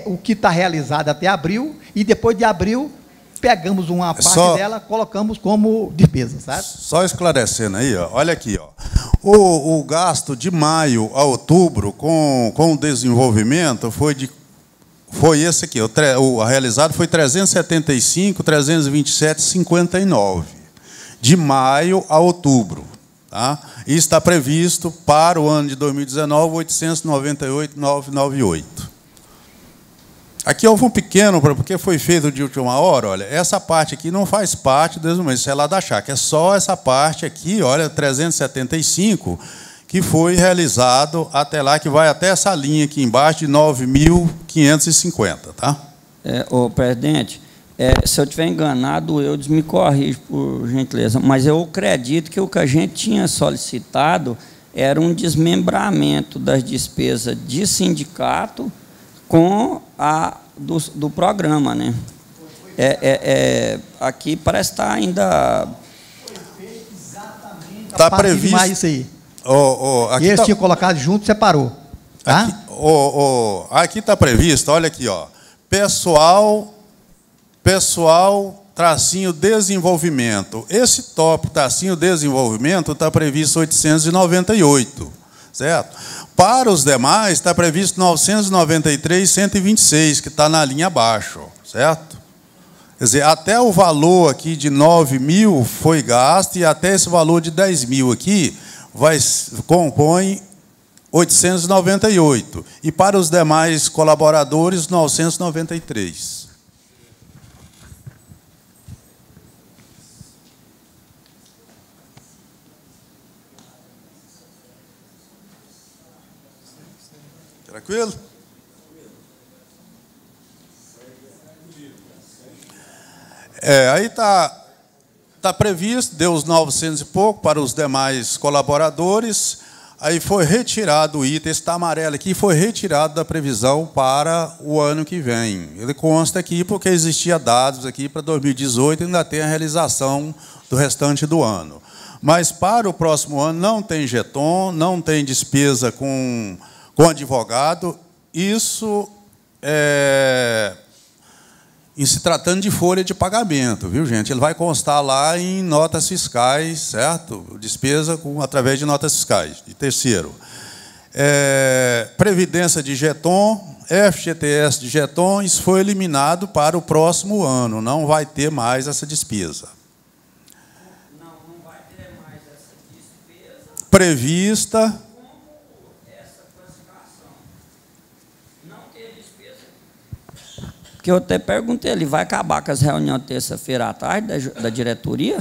o que está realizado até abril, e depois de abril, pegamos uma parte dela, colocamos como despesa, sabe? Só esclarecendo aí, ó, olha aqui, ó. O gasto de maio a outubro com o desenvolvimento foi esse aqui, o realizado foi 375, 327,59, de maio a outubro. Tá? E está previsto para o ano de 2019, 898,998. Aqui houve um pequeno, porque foi feito de última hora, olha, essa parte aqui não faz parte do desenvolvimento, isso é lá da chácara, é só essa parte aqui, olha, 375, que foi realizado até lá, que vai até essa linha aqui embaixo de 9.550, tá? Ô, presidente, se eu estiver enganado, o Eudes me corrige, por gentileza, mas eu acredito que o que a gente tinha solicitado era um desmembramento das despesas de sindicato com a do programa, né? Aqui parece estar ainda... Está previsto... Isso aí. Aqui eles tinham colocado junto, separou. Tá? Aqui está previsto, olha aqui, ó, pessoal, tracinho desenvolvimento. Esse tópico, tracinho desenvolvimento, está previsto 898, certo? Para os demais, está previsto 993,126, que está na linha abaixo, certo? Quer dizer, até o valor aqui de 9 mil foi gasto, e até esse valor de 10 mil aqui compõe 898. E para os demais colaboradores, 993. Tranquilo? Aí está previsto, deu os 900 e pouco para os demais colaboradores, aí foi retirado o item, esse está amarelo aqui, foi retirado da previsão para o ano que vem. Ele consta aqui porque existia dados aqui para 2018 e ainda tem a realização do restante do ano. Mas para o próximo ano não tem jeton, não tem despesa com advogado, isso em se tratando de folha de pagamento, viu, gente? Ele vai constar lá em notas fiscais, certo? Despesa através de notas fiscais. E terceiro, previdência de jeton, FGTS de jeton, isso foi eliminado para o próximo ano, não vai ter mais essa despesa. Não vai ter mais essa despesa prevista. Porque eu até perguntei, ele vai acabar com as reuniões terça-feira à tarde da diretoria?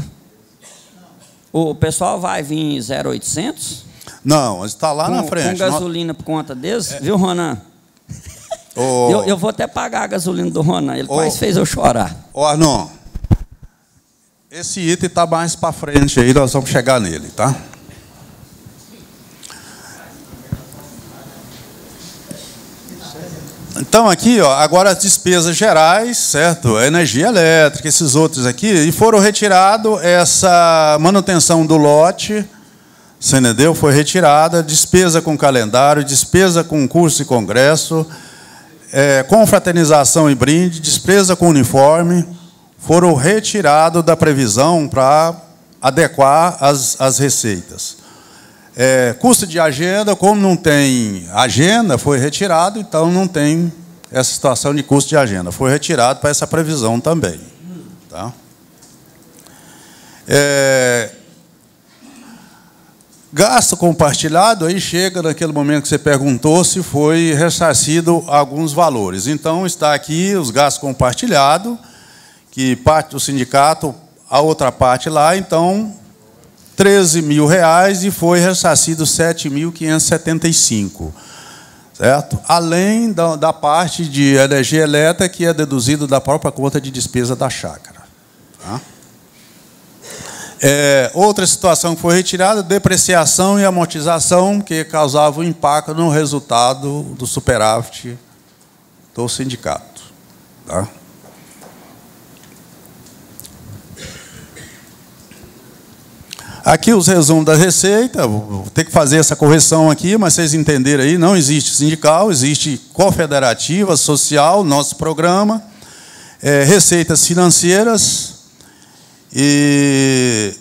O pessoal vai vir 0,800? Não, está lá na frente. Com gasolina por conta deles, viu, Ronan? Eu vou até pagar a gasolina do Ronan, ele quase fez eu chorar. Arnon, esse item está mais para frente aí, nós vamos chegar nele, tá? Então, aqui, ó, agora as despesas gerais, certo? A energia elétrica, esses outros aqui, e foram retirados essa manutenção do lote, você entendeu? Foi retirada, despesa com calendário, despesa com curso e congresso, confraternização e brinde, despesa com uniforme, foram retirados da previsão para adequar as receitas. Custo de agenda, como não tem agenda, foi retirado, então não tem essa situação de custo de agenda. Foi retirado para essa previsão também. Tá? Gasto compartilhado, aí chega naquele momento que você perguntou se foi ressarcido alguns valores. Então, está aqui os gastos compartilhados, que parte do sindicato, a outra parte lá, então... R$13 mil e foi ressarcido 7.575, certo? Além da parte de energia elétrica, que é deduzido da própria conta de despesa da chácara. Tá? Outra situação que foi retirada, depreciação e amortização, que causava um impacto no resultado do superávit do sindicato. Tá? Aqui os resumos da receita, vou ter que fazer essa correção aqui, mas vocês entenderam aí, não existe sindical, existe confederativa, social, nosso programa. receitas financeiras e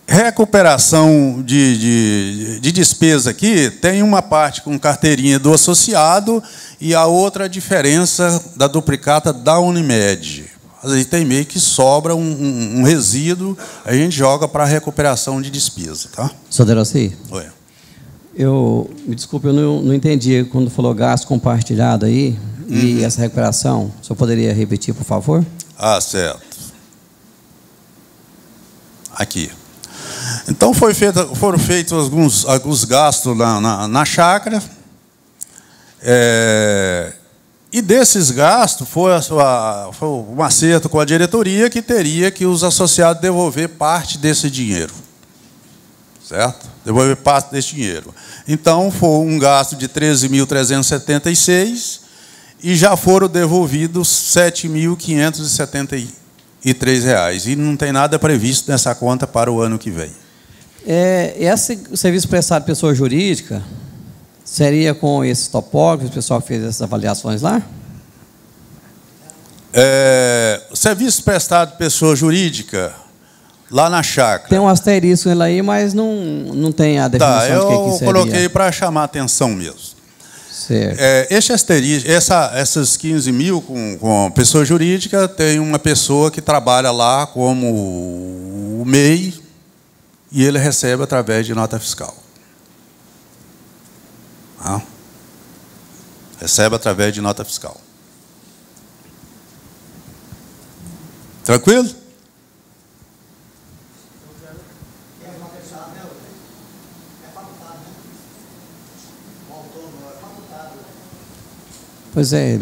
recuperação de despesa aqui. Tem uma parte com carteirinha do associado e a outra a diferença da duplicata da Unimed. Às vezes tem meio que sobra um resíduo, a gente joga para recuperação de despesa. Tá? Sr. Deroci? Oi. Me desculpe, eu não entendi quando falou gasto compartilhado aí e essa recuperação. O senhor poderia repetir, por favor? Ah, certo. Aqui. Então, foram feitos alguns gastos na chácara. E desses gastos, foi um acerto com a diretoria que teria que os associados devolver parte desse dinheiro. Certo? Devolver parte desse dinheiro. Então, foi um gasto de 13.376 e já foram devolvidos R$ 7.573. E não tem nada previsto nessa conta para o ano que vem. Esse serviço prestado de pessoa jurídica seria com esses topógrafos, o pessoal que fez essas avaliações lá? O serviço prestado de pessoa jurídica, lá na chácara. Tem um asterisco aí, mas não tem a definição de que seria. Eu coloquei para chamar a atenção mesmo. Certo. Esse asterisco, essas 15 mil com pessoa jurídica, tem uma pessoa que trabalha lá como o MEI e ele recebe através de nota fiscal. Recebe através de nota fiscal. Tranquilo? Pois é,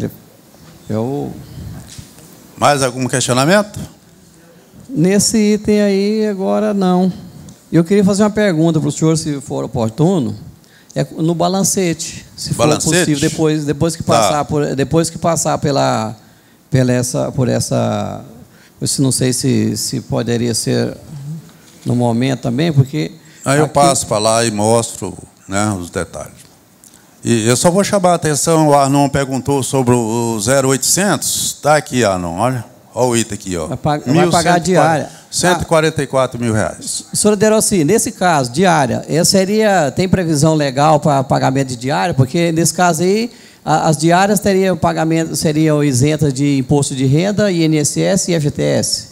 Mais algum questionamento? Nesse item aí, agora não. Eu queria fazer uma pergunta para o senhor, se for oportuno. No balancete, se for possível, depois que passar por essa, não sei se poderia ser no momento também, porque aí eu passo para lá e mostro, né, os detalhes. E eu só vou chamar a atenção, o Arnon perguntou sobre o 0800, está aqui, Arnon, olha o item aqui, ó. Vai pagar a diária. R$ 144.000. Senhor Deroci, nesse caso, diária, tem previsão legal para pagamento de diária? Porque nesse caso aí, as diárias seriam isentas de imposto de renda, INSS e FGTS.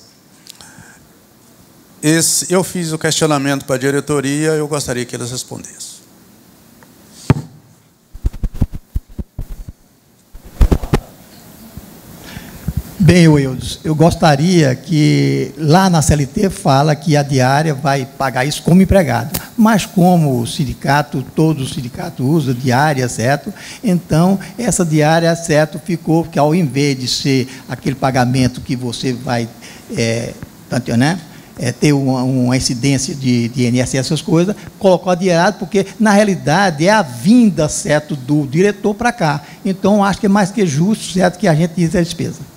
Eu fiz o questionamento para a diretoria, eu gostaria que eles respondessem. Bem, Wildes, eu gostaria que lá na CLT fala que a diária vai pagar isso como empregado, mas como o sindicato, todo o sindicato usa diária, certo? Então, essa diária, certo, ficou que ao invés de ser aquele pagamento que você vai, né, ter uma incidência de INSS, essas coisas, colocou a diária, porque, na realidade, é a vinda, certo, do diretor para cá. Então, acho que é mais que justo, certo, que a gente diz a despesa.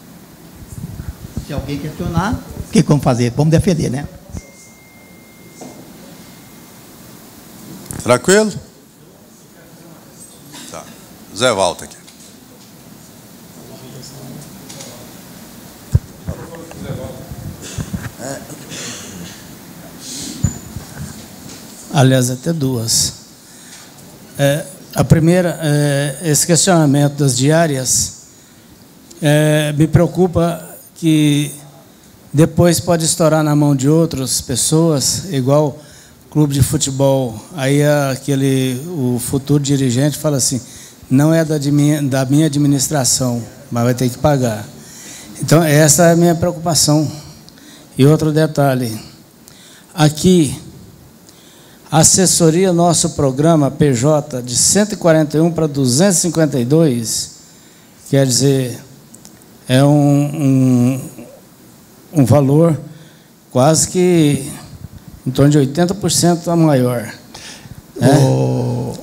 Se alguém questionar, o que vamos fazer? Vamos defender, né? Tranquilo? Tá. Zé Walter aqui. Aliás, até duas. A primeira, esse questionamento das diárias, me preocupa que depois pode estourar na mão de outras pessoas, igual clube de futebol. Aí o futuro dirigente fala assim, não é da minha administração, mas vai ter que pagar. Então, essa é a minha preocupação. E outro detalhe, aqui, a assessoria, nosso programa PJ, de 141 para 252, quer dizer, é um valor quase que em torno de 80% a maior.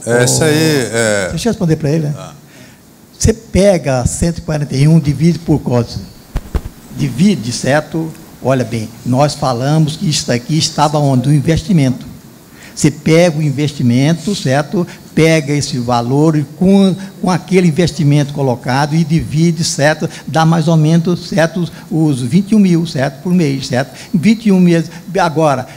Essa aí Deixa eu responder para ele. Né? Você pega 141, divide por quantos? Divide, certo? Olha bem, nós falamos que isso aqui estava onde? O investimento. Você pega o investimento, certo? pega esse valor e com aquele investimento colocado e divide, certo? Dá mais ou menos, certo? Os 21 mil, certo? Por mês, certo? 21 meses. Agora,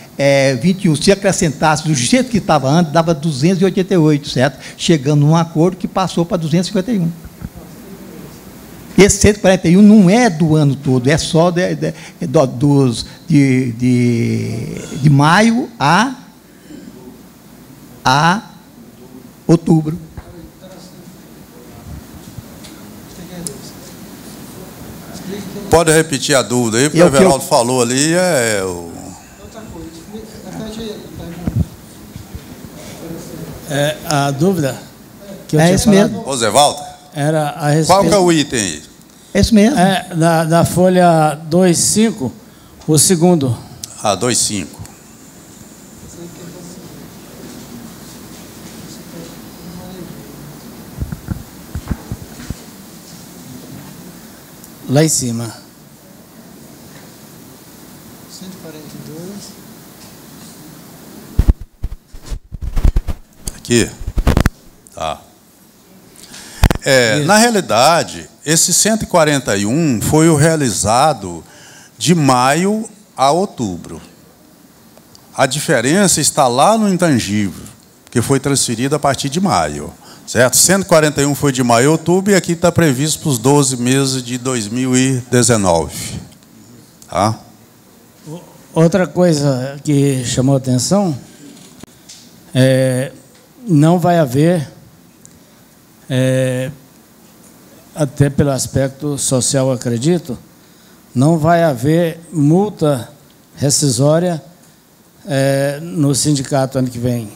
21, se acrescentasse do jeito que estava antes, dava 288, certo? Chegando num acordo que passou para 251. Esse 141 não é do ano todo, é só de maio a outubro. Pode repetir a dúvida aí, porque o Everaldo falou ali, a dúvida que eu tinha isso falado, mesmo. Ô, Zé Walter, era a respeito... Qual que é o item aí? É isso mesmo. Da folha 2.5, o segundo. 2.5. Lá em cima. 142. Aqui. Tá. Na realidade, esse 141 foi o realizado de maio a outubro. A diferença está lá no intangível, que foi transferido a partir de maio. Certo? 141 foi de maio a outubro e aqui está previsto para os 12 meses de 2019. Tá? Outra coisa que chamou a atenção não vai haver, até pelo aspecto social, acredito, não vai haver multa rescisória no sindicato ano que vem,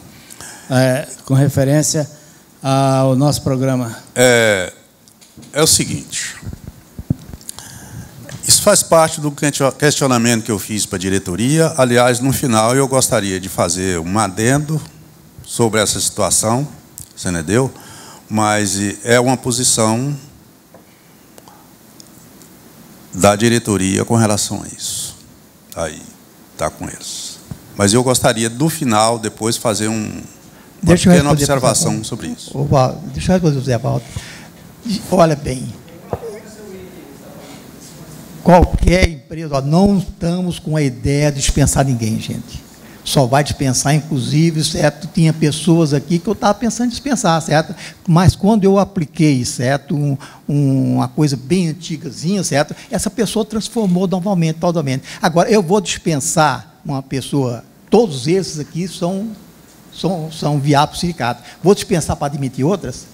com referência ao nosso programa. É o seguinte, isso faz parte do questionamento que eu fiz para a diretoria. Aliás, no final, eu gostaria de fazer um adendo sobre essa situação, você entendeu? Mas é uma posição da diretoria com relação a isso. Aí, está com eles. Mas eu gostaria, do final, depois, fazer uma pequena observação sobre isso. Deixa eu responder o Zé Walter. Olha bem, qualquer empresa, não estamos com a ideia de dispensar ninguém, gente. Só vai dispensar, inclusive, certo? Tinha pessoas aqui que eu estava pensando em dispensar, certo? Mas quando eu apliquei, certo? Uma coisa bem antigazinha, certo? Essa pessoa transformou novamente, totalmente. Agora, eu vou dispensar uma pessoa, todos esses aqui são viáveis para o sindicato. Vou dispensar para admitir outras?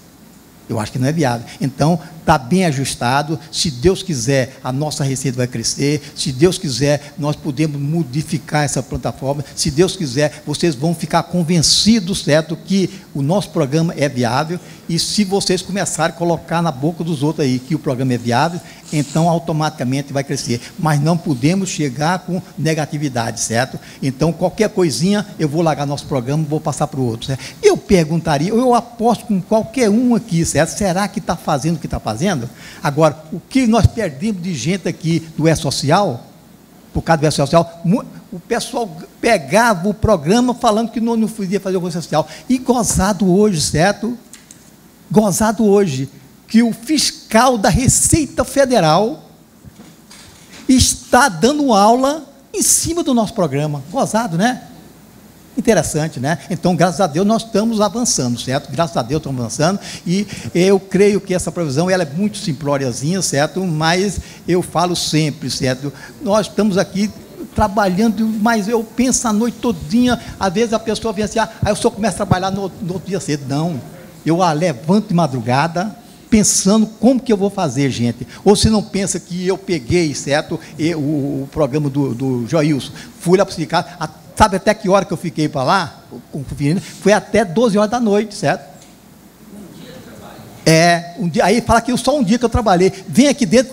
Eu acho que não é viável. Então, está bem ajustado. Se Deus quiser, a nossa receita vai crescer. Se Deus quiser, nós podemos modificar essa plataforma. Se Deus quiser, vocês vão ficar convencidos, certo, que o nosso programa é viável. E se vocês começarem a colocar na boca dos outros aí que o programa é viável, então automaticamente vai crescer. Mas não podemos chegar com negatividade, certo? Então, qualquer coisinha, eu vou largar nosso programa e vou passar para o outro, certo? Eu perguntaria, eu aposto com qualquer um aqui, certo? Será que está fazendo o que está fazendo? Agora, o que nós perdemos de gente aqui do E-Social, por causa do E-Social, o pessoal pegava o programa falando que não podia fazer o E-Social. E gozado hoje, certo? Gozado hoje, que o fiscal da Receita Federal está dando aula em cima do nosso programa. Gozado, né? Interessante, né? Então, graças a Deus, nós estamos avançando, certo? Graças a Deus, estamos avançando, e eu creio que essa previsão, ela é muito simplóriazinha, certo? Mas eu falo sempre, certo? Nós estamos aqui trabalhando, mas eu penso a noite todinha, às vezes a pessoa vem assim, aí eu só começo a trabalhar no outro dia cedo. Não, eu levanto de madrugada, pensando como que eu vou fazer, gente. Ou se não pensa que eu peguei, certo, o programa do Joilson, fui lá para o sindicato, sabe até que hora que eu fiquei para lá? Foi até 12 horas da noite, certo? Um dia, aí fala que só um dia que eu trabalhei. Vem aqui dentro,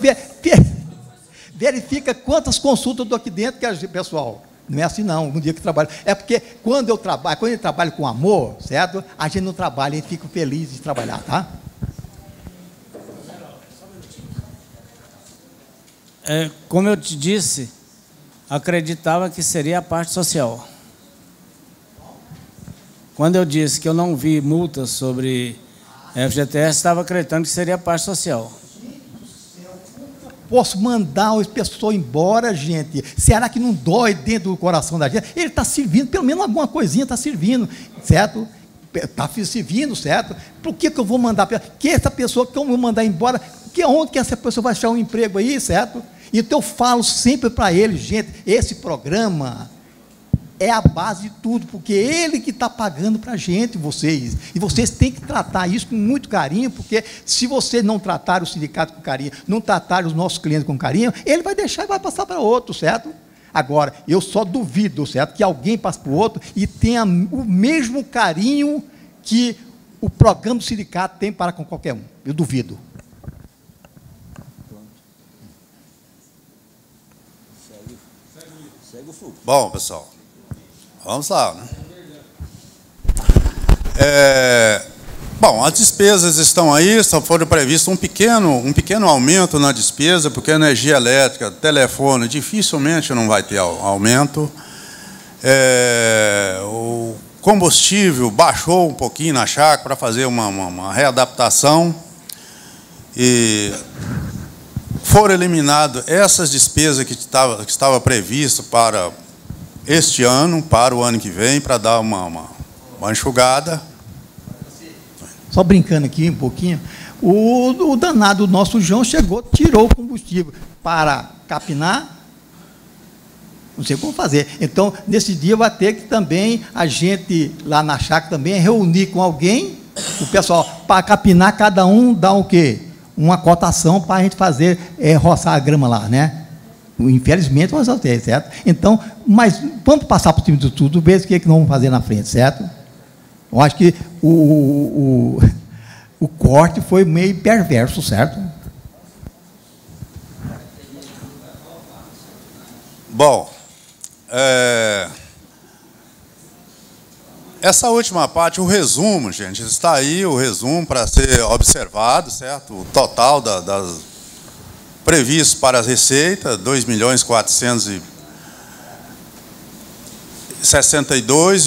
verifica quantas consultas eu dou aqui dentro, que pessoal, não é assim não, um dia que eu trabalho. É porque quando eu trabalho com amor, certo? A gente não trabalha, a gente fica feliz de trabalhar, tá? Como eu te disse, acreditava que seria a parte social. quando eu disse que eu não vi multas sobre FGTS, estava acreditando que seria a parte social. Posso mandar as pessoas embora, gente? Será que não dói dentro do coração da gente? Ele está servindo, pelo menos alguma coisinha está servindo, certo? Está servindo, certo? Por que eu vou mandar? Que essa pessoa que eu vou mandar embora, onde que essa pessoa vai achar um emprego aí, certo? Então eu falo sempre para ele, gente, esse programa é a base de tudo, porque é ele que está pagando para a gente, vocês. E vocês têm que tratar isso com muito carinho, porque se vocês não tratarem o sindicato com carinho, não tratarem os nossos clientes com carinho, ele vai deixar e vai passar para outro, certo? Agora, eu só duvido, certo, que alguém passe para o outro e tenha o mesmo carinho que o programa do sindicato tem para com qualquer um. Eu duvido. Bom, pessoal, vamos lá, né? Bom, as despesas estão aí, só foram previstos um pequeno aumento na despesa, porque energia elétrica, telefone, dificilmente não vai ter aumento. O combustível baixou um pouquinho na chácara para fazer uma readaptação. E foram eliminadas essas despesas que estava previsto para este ano, para o ano que vem, para dar uma enxugada. Só brincando aqui um pouquinho, o danado nosso João chegou, tirou o combustível para capinar, não sei como fazer. Então, nesse dia vai ter que também, a gente lá na chácara também, reunir com alguém, o pessoal, para capinar, cada um dá o quê? Uma cotação para a gente fazer, roçar a grama lá, né? Infelizmente, nós não temos, certo? Então, mas vamos passar por cima de tudo, ver o que nós vamos fazer na frente, certo? Eu acho que o corte foi meio perverso, certo? Bom, essa última parte, o resumo, gente, está aí o resumo para ser observado, certo? O total das previsto para as receitas, 2.462.000,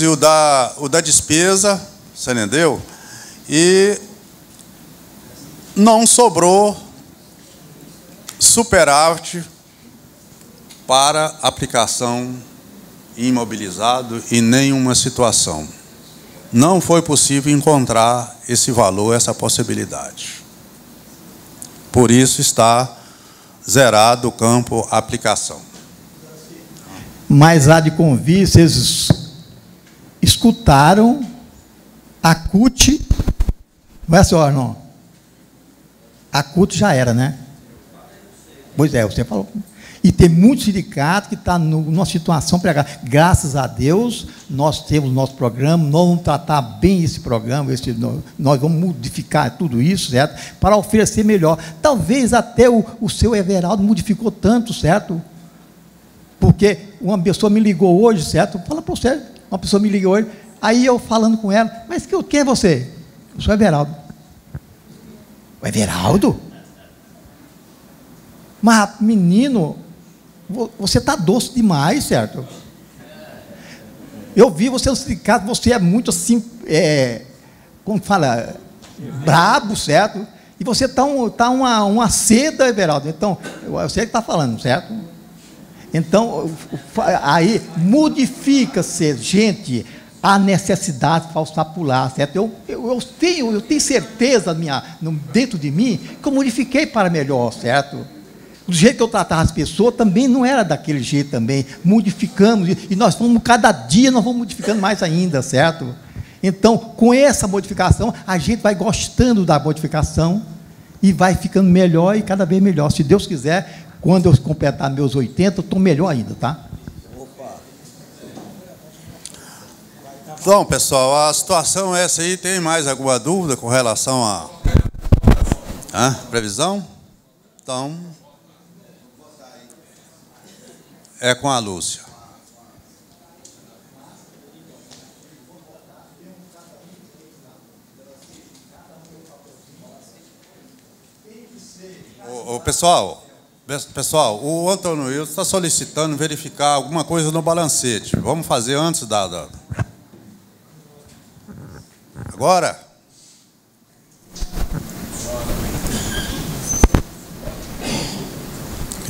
e o da despesa, você entendeu? E não sobrou superávit para aplicação imobilizado em nenhuma situação. Não foi possível encontrar esse valor, essa possibilidade. Por isso está zerado o campo aplicação. Mas há de convir, vocês escutaram a CUT, não é, senhor Arnon? A CUT já era, né? Pois é, você falou. E tem muitos sindicatos que estão numa situação precária. Graças a Deus, nós temos nosso programa, nós vamos tratar bem esse programa, nós vamos modificar tudo isso, certo? Para oferecer melhor. Talvez até o seu Everaldo modificou tanto, certo? Porque uma pessoa me ligou hoje, certo? Fala para você, uma pessoa me ligou hoje, aí eu falando com ela, mas quem é você? Eu sou o Everaldo. O Everaldo? Mas, menino, você está doce demais, certo? Eu vi você no sindicato, você é muito assim, como fala, brabo, certo? E você está uma seda, Everaldo. Então, eu sei que está falando, certo? Então, aí modifica-se, gente, a necessidade de falsar pular, certo? Eu tenho certeza dentro de mim que eu modifiquei para melhor, certo? Do jeito que eu tratava as pessoas, também não era daquele jeito também. Modificamos, e nós vamos, cada dia, nós vamos modificando mais ainda, certo? Então, com essa modificação, a gente vai gostando da modificação e vai ficando melhor e cada vez melhor. Se Deus quiser, quando eu completar meus 80, eu estou melhor ainda, tá? Então, pessoal, a situação é essa aí. Tem mais alguma dúvida com relação à previsão? Então, é com a Lúcia. Pessoal, o Antônio Wilson está solicitando verificar alguma coisa no balancete. Vamos fazer antes da... Agora.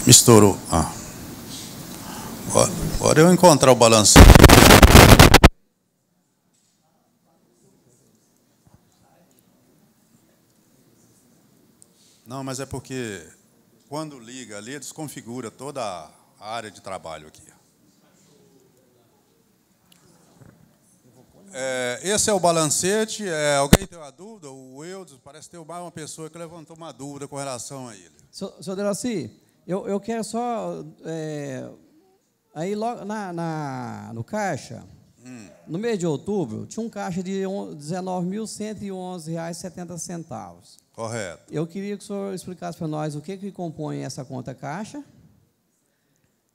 Misturou. Agora eu encontrar o balanço. Não, mas é porque quando liga ali, desconfigura toda a área de trabalho aqui. Esse é o balancete. Alguém tem uma dúvida? O Eudes, parece ter mais uma pessoa que levantou uma dúvida com relação a ele. Senhor Deroci, eu quero só... aí logo no caixa, no mês de outubro, tinha um caixa de R$ 19.111,70. Correto. Eu queria que o senhor explicasse para nós o que compõe essa conta caixa.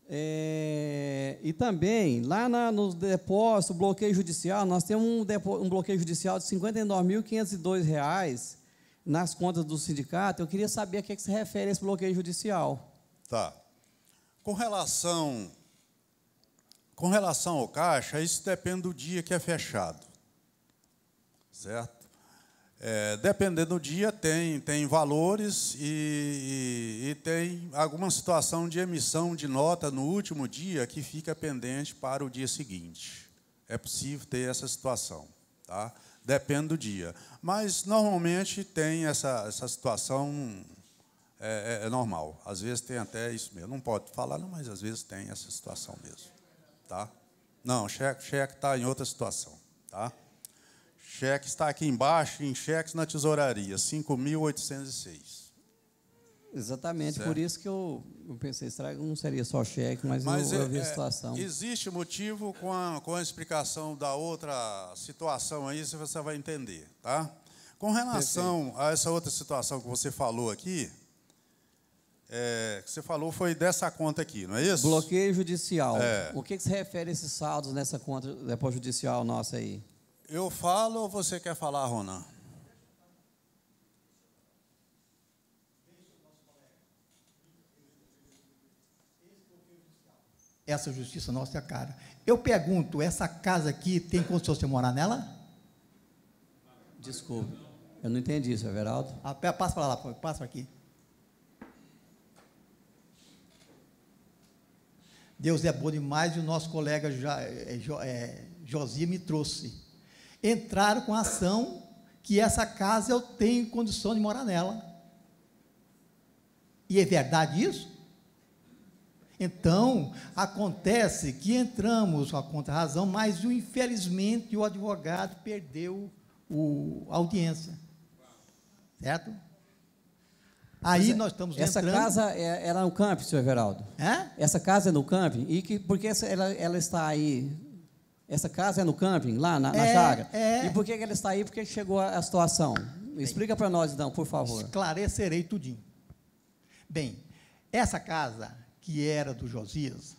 E também, lá no depósito, bloqueio judicial, nós temos um bloqueio judicial de R$ 59.502 nas contas do sindicato. Eu queria saber a que se refere esse bloqueio judicial. Tá. Com relação ao caixa, isso depende do dia que é fechado. Certo? Dependendo do dia, tem valores e tem alguma situação de emissão de nota no último dia que fica pendente para o dia seguinte. É possível ter essa situação. Tá? Depende do dia. Mas, normalmente, tem essa situação, é normal. Às vezes tem até isso mesmo. Não pode falar, não, mas às vezes tem essa situação mesmo. Tá? Não, cheque está em outra situação. Tá? Cheque está aqui embaixo, em cheques na tesouraria, 5.806. Exatamente, certo? Por isso que eu pensei, será que não seria só cheque, mas eu vi a situação. Existe motivo com a explicação da outra situação aí, você vai entender. Tá? Com relação a essa outra situação que você falou aqui, que você falou foi dessa conta aqui, não é isso? Bloqueio judicial. O que se refere a esses saldos nessa conta depois judicial nossa aí? Eu falo ou você quer falar, Ronan? Essa justiça nossa é cara. Eu pergunto, essa casa aqui tem condição de você morar nela? Desculpe, eu não entendi isso, Everaldo. Passa para lá, passa aqui. Deus é bom demais e o nosso colega Josia me trouxe. Entraram com a ação que essa casa eu tenho condição de morar nela. E é verdade isso? Então, acontece que entramos com a contra-razão, mas, infelizmente, o advogado perdeu a audiência. Certo? Aí nós estamos essa entrando... Essa casa era no camping, senhor Everaldo? Essa casa é no camping? E por que ela está aí? Essa casa é no camping, lá na chácara? E por que ela está aí? Por que chegou a situação? Explica para nós, então, por favor. Esclarecerei tudinho. Bem, essa casa, que era do Josias,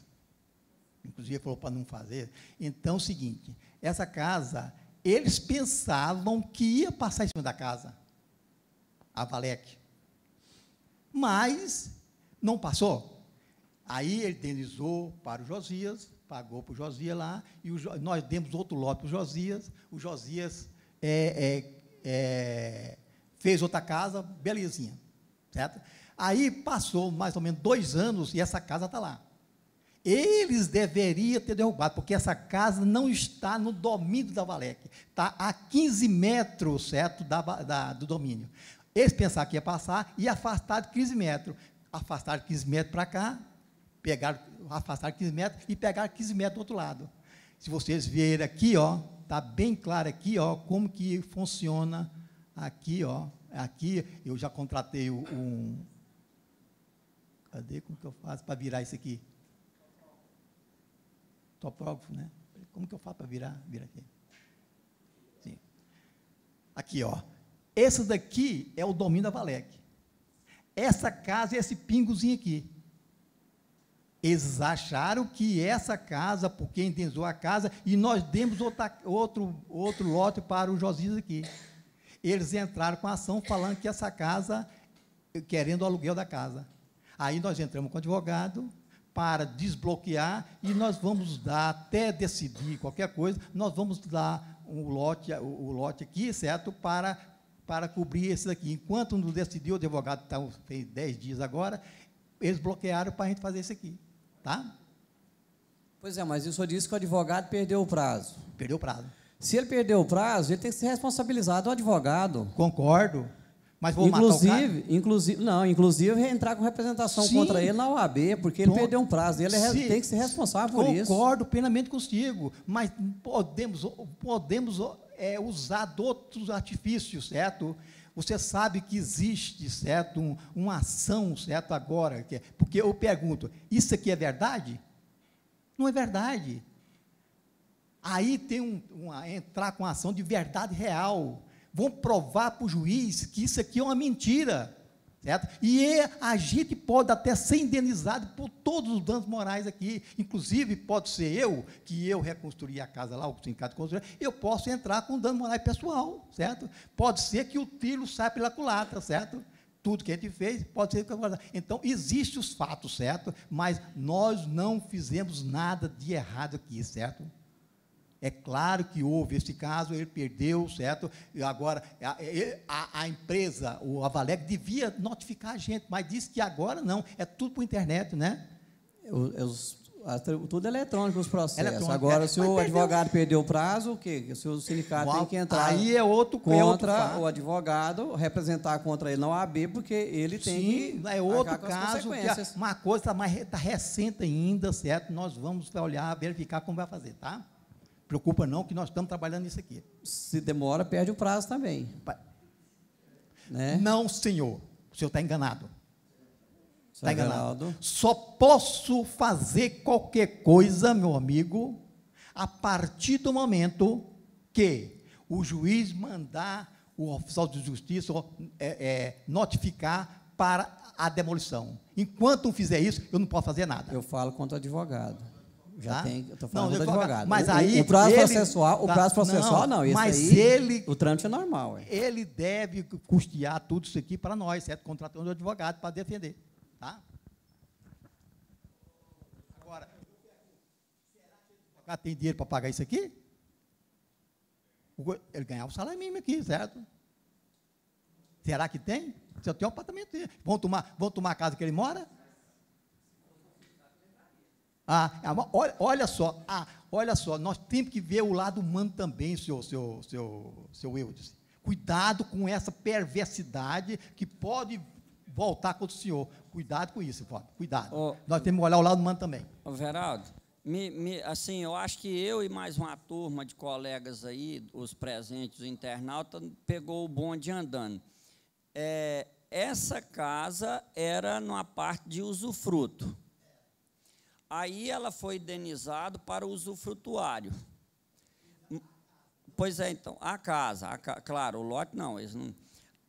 inclusive falou para não fazer, então é o seguinte, essa casa, eles pensavam que ia passar em cima da casa, a Valec, mas não passou. Aí ele indenizou para o Josias, pagou para o Josias lá, e nós demos outro lote para o Josias fez outra casa, belezinha, certo? Aí passou mais ou menos 2 anos e essa casa está lá. Eles deveriam ter derrubado, porque essa casa não está no domínio da Valec, está a 15 metros, certo, do domínio. Eles pensaram que ia passar e afastaram 15 metros. Afastaram 15 metros para cá, afastaram 15 metros e pegaram 15 metros do outro lado. Se vocês verem aqui, está bem claro aqui, como que funciona aqui, aqui eu já contratei cadê, como que eu faço para virar isso aqui? Topógrafo, né? Como que eu faço para virar aqui? Sim. Aqui, esse daqui é o domínio da Valec. Essa casa é esse pingozinho aqui. Eles acharam que essa casa, porque indenizou a casa, e nós demos outro lote para o Josias aqui. Eles entraram com a ação falando que essa casa, querendo o aluguel da casa. Aí nós entramos com o advogado para desbloquear e nós vamos dar, até decidir qualquer coisa, nós vamos dar o lote aqui, certo? Para cobrir esse daqui. Enquanto não decidiu, o advogado fez 10 dias agora, eles bloquearam para a gente fazer isso aqui. Tá? Pois é, mas o senhor disse que o advogado perdeu o prazo. Perdeu o prazo. Se ele perdeu o prazo, ele tem que ser responsabilizado o advogado. Concordo. Mas vou matar o cara? Inclusive entrar com representação contra ele na OAB, porque ele perdeu um prazo. Ele tem que ser responsável por isso. Concordo plenamente contigo, mas podemos usar de outros artifícios, certo? Você sabe que existe, certo, uma ação, certo, agora, porque eu pergunto, isso aqui é verdade? Não é verdade. Aí tem entrar com a ação de verdade real. Vão provar para o juiz que isso aqui é uma mentira, certo? E a gente pode até ser indenizado por todos os danos morais aqui. Inclusive, pode ser que eu reconstruí a casa lá, o sindicato construiu, eu posso entrar com dano moral pessoal, certo? Pode ser que o tiro saia pela culatra, certo? Tudo que a gente fez, pode ser que... Então, existem os fatos, certo? Mas nós não fizemos nada de errado aqui, certo? É claro que houve esse caso, ele perdeu, certo? E agora, a empresa, o Avaleg, devia notificar a gente, mas disse que agora não, é tudo por internet, né? Tudo eletrônico, os processos. Agora, se o advogado perdeu o prazo, o quê? Se o sindicato tem que entrar aí contra o advogado, representar contra ele na OAB, porque ele tem que é outro caso, que uma coisa está recente ainda, certo? Nós vamos olhar, verificar como vai fazer, tá? Preocupa não, que nós estamos trabalhando nisso aqui. Se demora, perde o prazo também. Né? Não, senhor. O senhor está enganado. Está enganado. Só posso fazer qualquer coisa, meu amigo, a partir do momento que o juiz mandar o oficial de justiça notificar para a demolição. Enquanto não fizer isso, eu não posso fazer nada. Eu falo contra o advogado. Eu estou falando do advogado. Mas aí, o prazo processual, não. Mas o trâmite é normal. Ele deve custear tudo isso aqui para nós, certo? Contratando um advogado para defender. Tá? Agora, será que o advogado tem dinheiro para pagar isso aqui? Ele ganhava o salário mínimo aqui, certo? Será que tem? Se eu tenho um apartamento, vão tomar a casa que ele mora? Olha só, nós temos que ver o lado humano também, seu Eudes. Cuidado com essa perversidade que pode voltar contra o senhor. Cuidado com isso, Fábio. Cuidado. Nós temos que olhar o lado humano também. Veraldo, assim, eu acho que eu e mais uma turma de colegas aí, os presentes, os internautas, pegou o bonde andando. Essa casa era numa parte de usufruto. Aí ela foi indenizada para o usufrutuário. Pois é, então, claro, o lote não, eles não.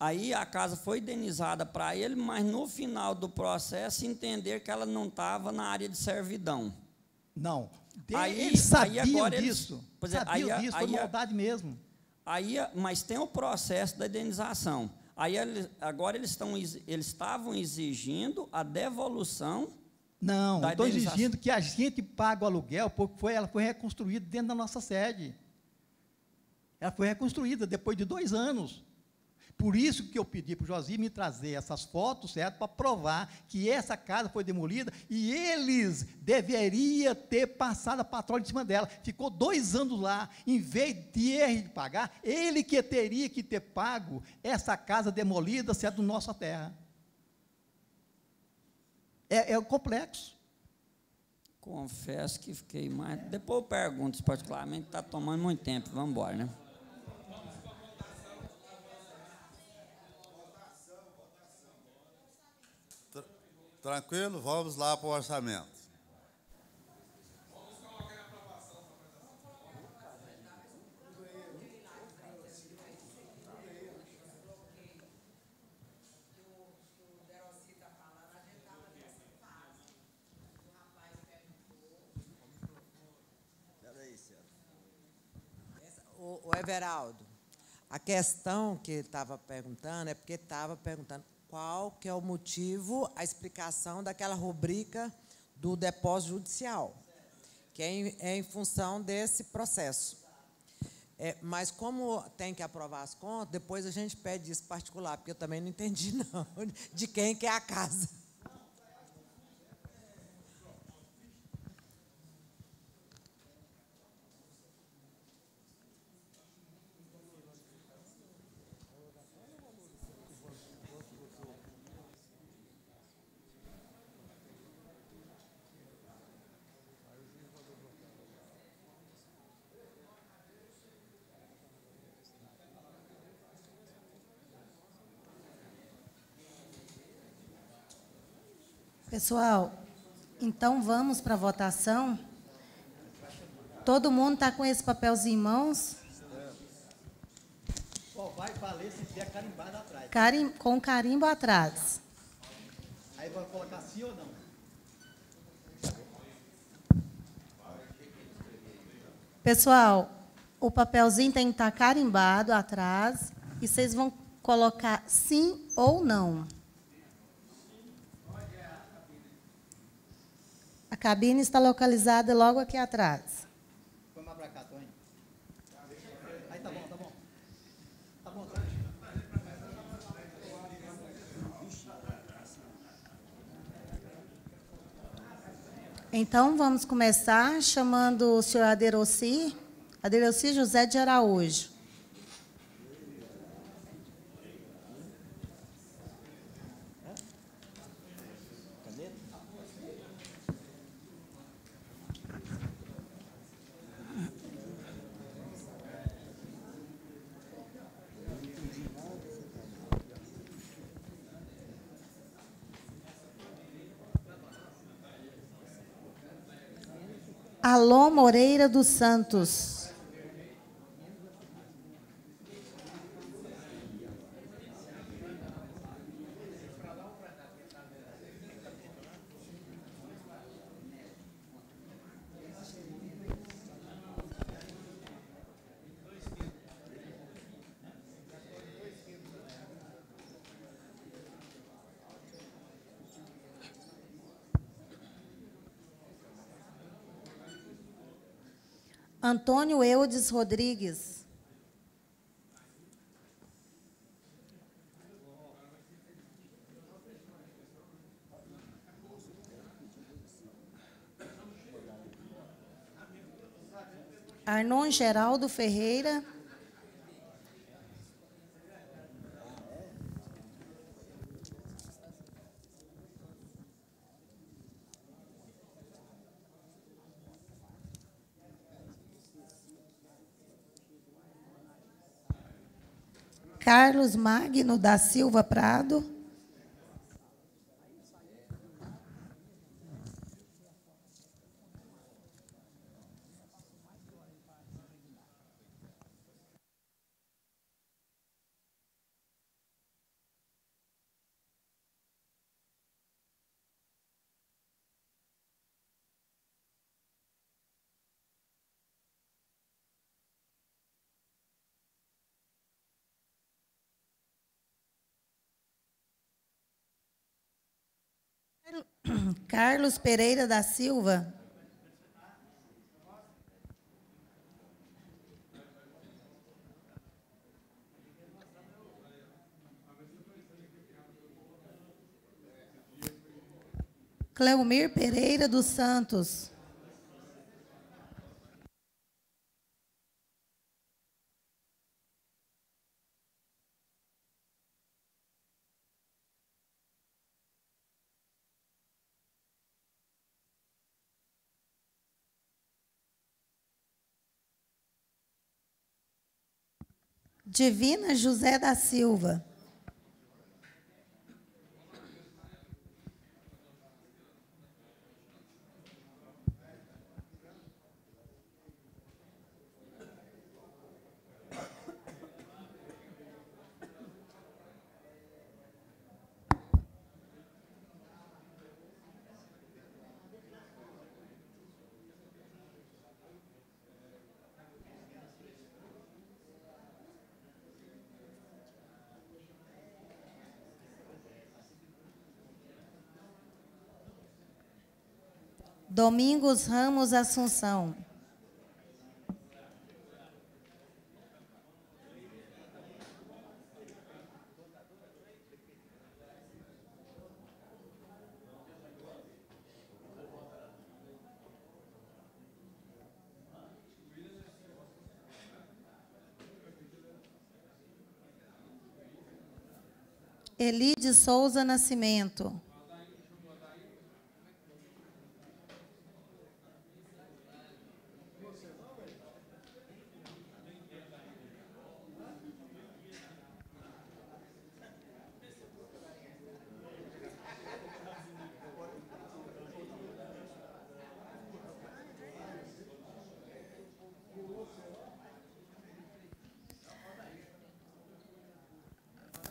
Aí a casa foi indenizada para ele, mas no final do processo entender que ela não estava na área de servidão. Não. Eles sabiam disso. Sabiam disso, foi maldade mesmo. Mas tem o processo da indenização. Agora eles estavam exigindo a devolução. Não, estou exigindo que a gente pague o aluguel, porque ela foi reconstruída dentro da nossa sede. Ela foi reconstruída depois de 2 anos. Por isso que eu pedi para o Josi me trazer essas fotos, certo, para provar que essa casa foi demolida e eles deveriam ter passado a patrulha em cima dela. Ficou 2 anos lá, em vez de ele pagar, ele que teria que ter pago essa casa demolida, certo, na nossa terra. É complexo. Confesso que fiquei mais... Depois eu pergunto, particularmente, está tomando muito tempo. Vamos embora, né? Tranquilo? Vamos lá para o orçamento. O Everaldo, a questão que ele estava perguntando é porque estava perguntando qual que é o motivo, a explicação daquela rubrica do depósito judicial, que é em função desse processo. Mas como tem que aprovar as contas, depois a gente pede isso particular, porque eu também não entendi, não, de quem que é a casa. Pessoal, então vamos para a votação. Todo mundo está com esse papelzinho em mãos? Só vai valer se tiver carimbado atrás. Com carimbo atrás. Aí vai colocar sim ou não? Pessoal, o papelzinho tem que estar carimbado atrás e vocês vão colocar sim ou não. A cabine está localizada logo aqui atrás. Põe mais para cá, Tony. Aí tá bom, tá bom. Tá bom, tá. Então, vamos começar chamando o senhor Aderossi José de Araújo. Alô Moreira dos Santos. Antônio Eudes Rodrigues. Arnon Geraldo Ferreira. Carlos Magno da Silva Prado. Carlos Pereira da Silva. Cleomir Pereira dos Santos. Divina José da Silva. Domingos Ramos Assunção. Eli de Souza Nascimento.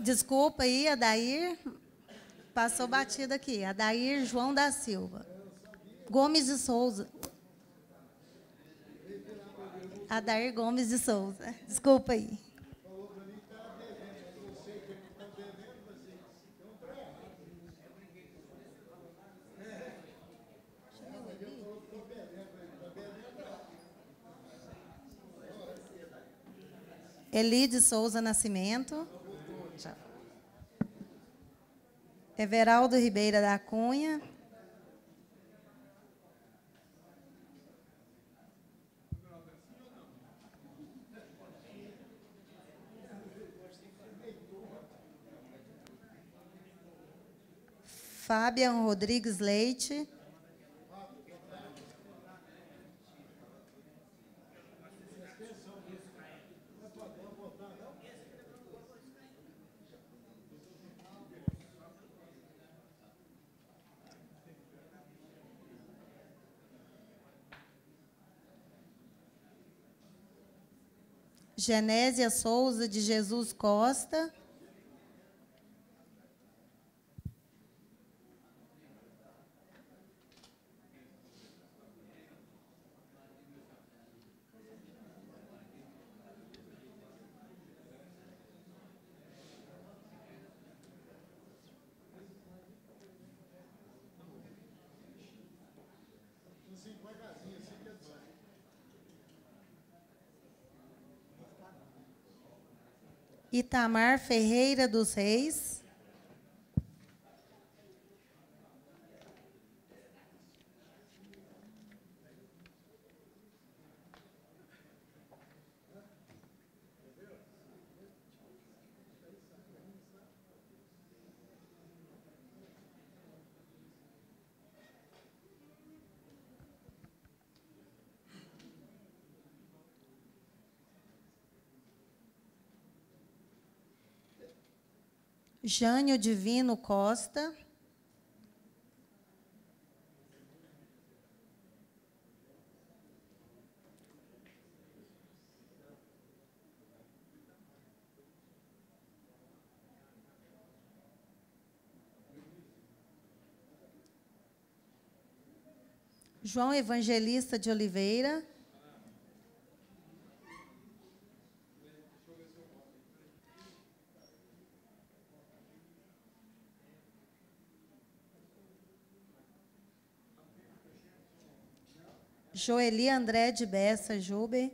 Desculpa aí, Adair. Passou batida aqui. Adair João da Silva. Gomes de Souza. Adair Gomes de Souza. Desculpa aí. Eli de Souza Nascimento. Everaldo Ribeira da Cunha. Fabian Rodrigues Leite. Genésia Souza de Jesus Costa. Itamar Ferreira dos Reis. Jânio Divino Costa. João Evangelista de Oliveira. Joeli André de Bessa Jube.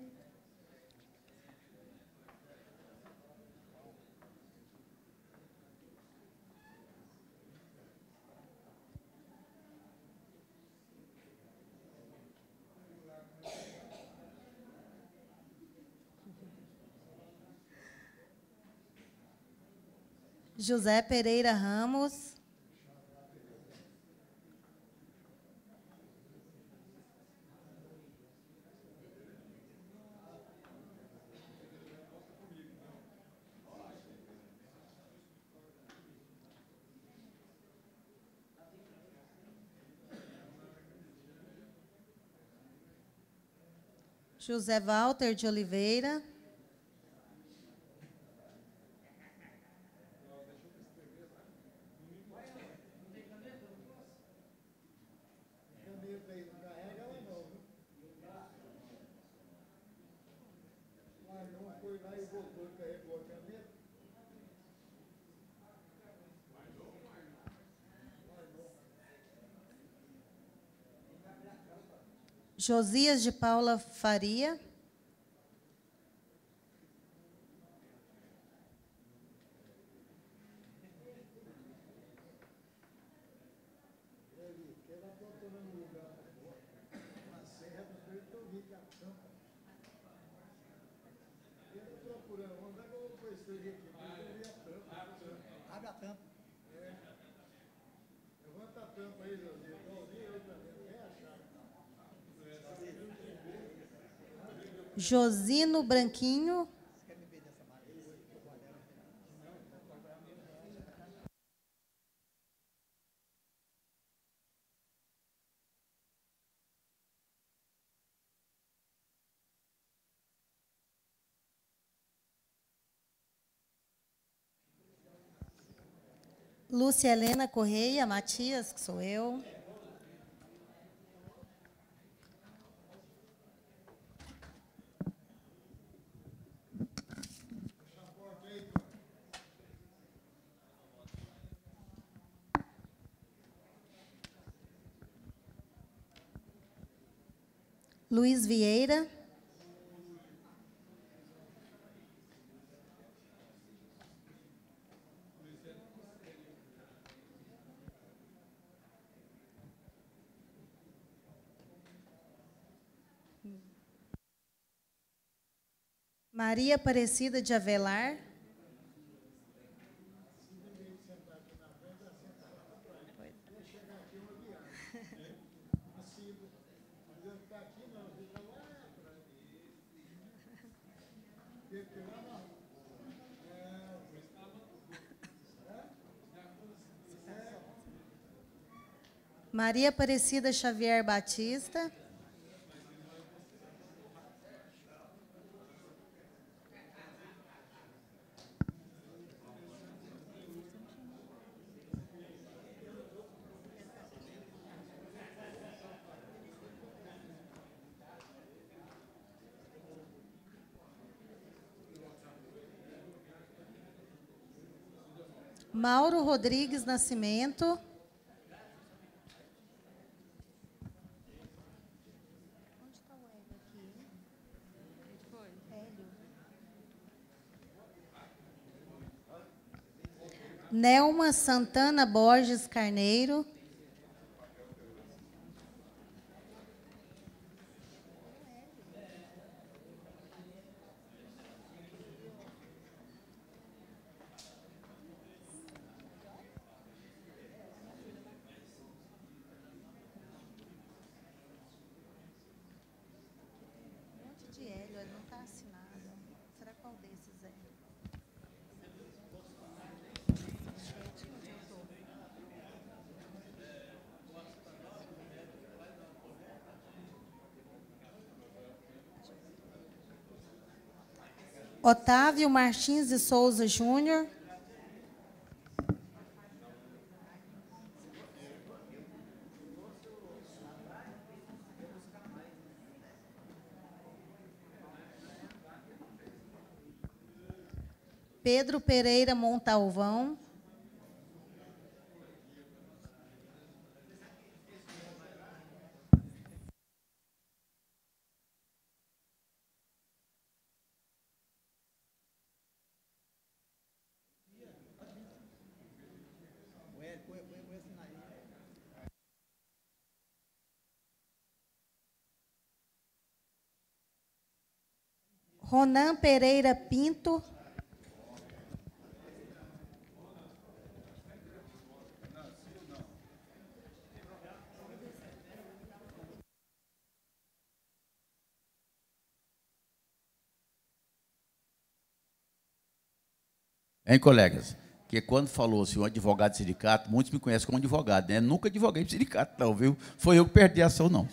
José Pereira Ramos. José Walter de Oliveira. Josias de Paula Faria. Abre a tampa. Josino Branquinho. Lúcia Helena Correia Matias, que sou eu. Luiz Vieira. Maria Aparecida de Avelar. Maria Aparecida Xavier Batista. Mauro Rodrigues Nascimento. Nelma Santana Borges Carneiro. De Hélio, ele não está assinado. Será qual desses é? Otávio Martins de Souza Júnior. Pedro Pereira Montalvão. Ronan Pereira Pinto. Hein, colegas? Porque quando falou-se um advogado de sindicato, muitos me conhecem como advogado, né? Nunca advoguei de sindicato, não, viu? Foi eu que perdi a ação, não.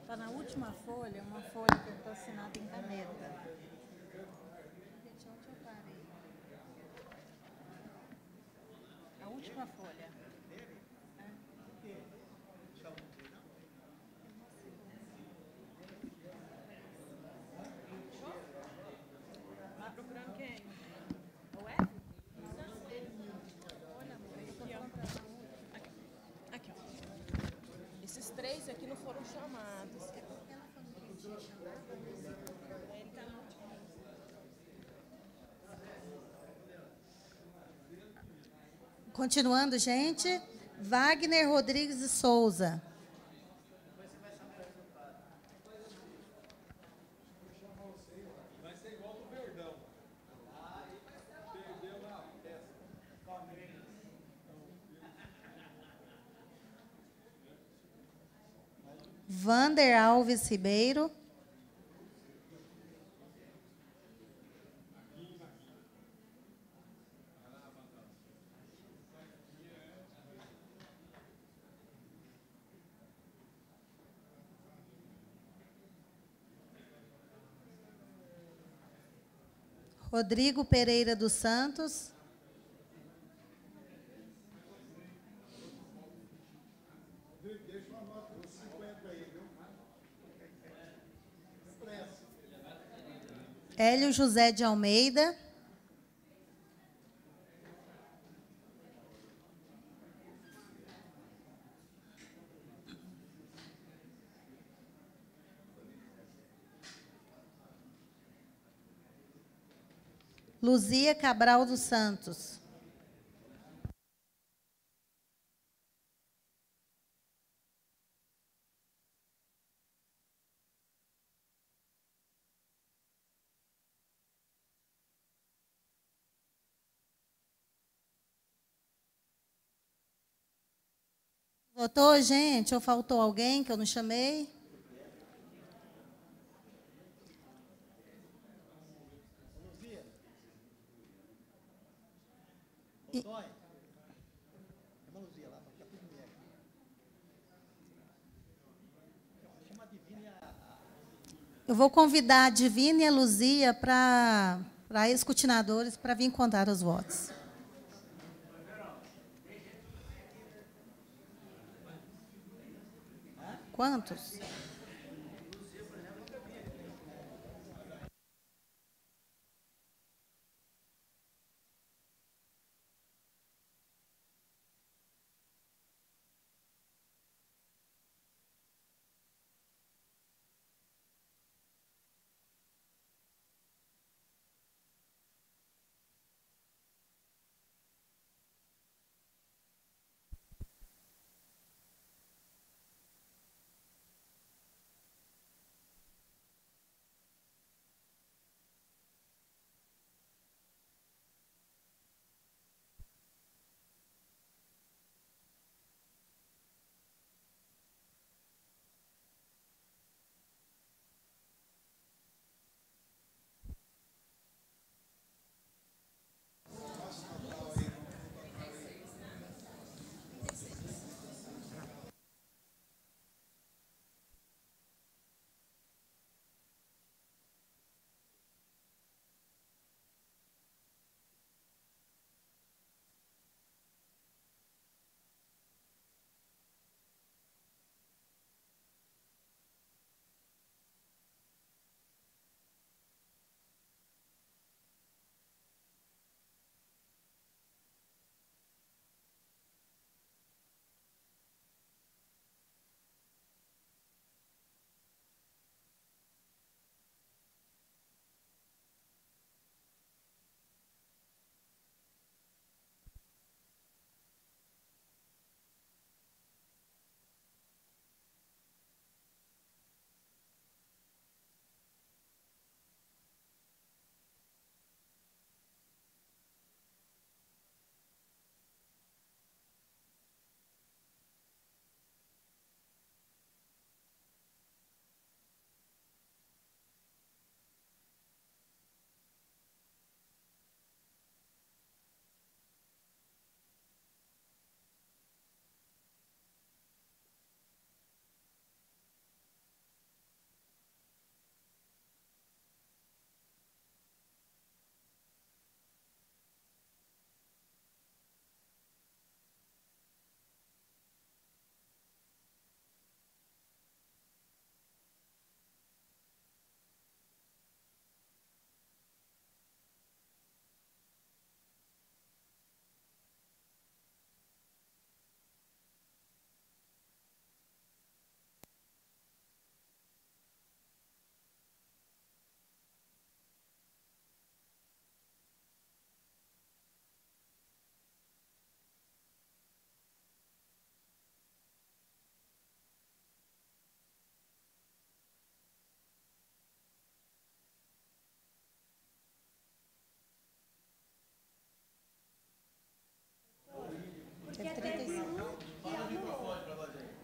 Está na última folha, uma folha que está assinada em caneta. Gente, onde eu parei? A última folha. Está procurando quem? O F? Olha, amor, eu tô falando pra ela. Aqui, ó. Esses três aqui não foram chamados. É porque ela falou que tinha chamado, mas Ele tá no último. Continuando, gente. Wagner Rodrigues de Souza. Vander Alves Ribeiro. Rodrigo Pereira dos Santos. Hélio José de Almeida. Luzia Cabral dos Santos. Votou, gente? Ou faltou alguém que eu não chamei? Eu vou convidar a Divina e a Luzia para escrutinadores para vir contar os votos. Quantos?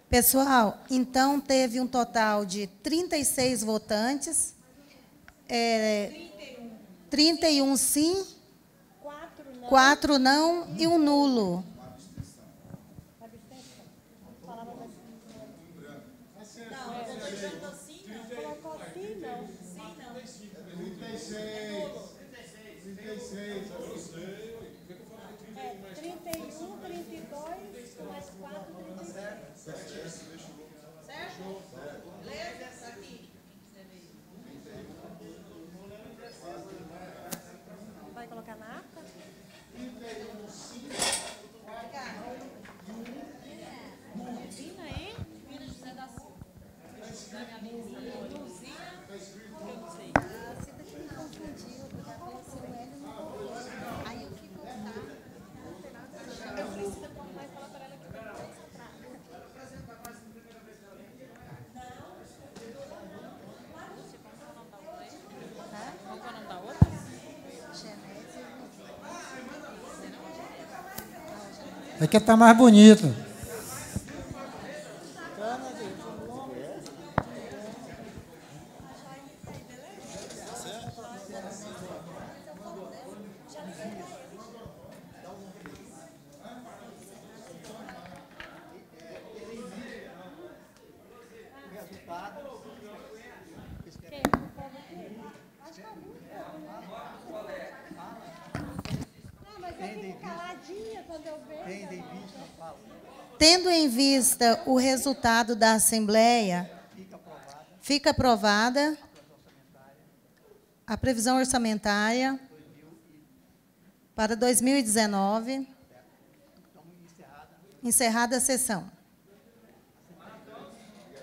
Pessoal, então teve um total de 36 votantes, 31 sim, 4 não e um nulo. Vai colocar na ata? Vina aí? Vina José da Silva. Da minha vizinha. Luzia. Eu não sei. A Cida que me confundiu, porque ela falou assim, o Hélio não colocou. Aí eu fui colocar. Eu falei, Cida, quando vai falar para ela que eu não sei pra. Qual que é o nome da outra? É que tá mais bonito. Tendo em vista o resultado da Assembleia, fica aprovada a previsão orçamentária para 2019. Encerrada a sessão.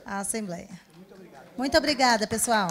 A Assembleia. Muito obrigada, pessoal.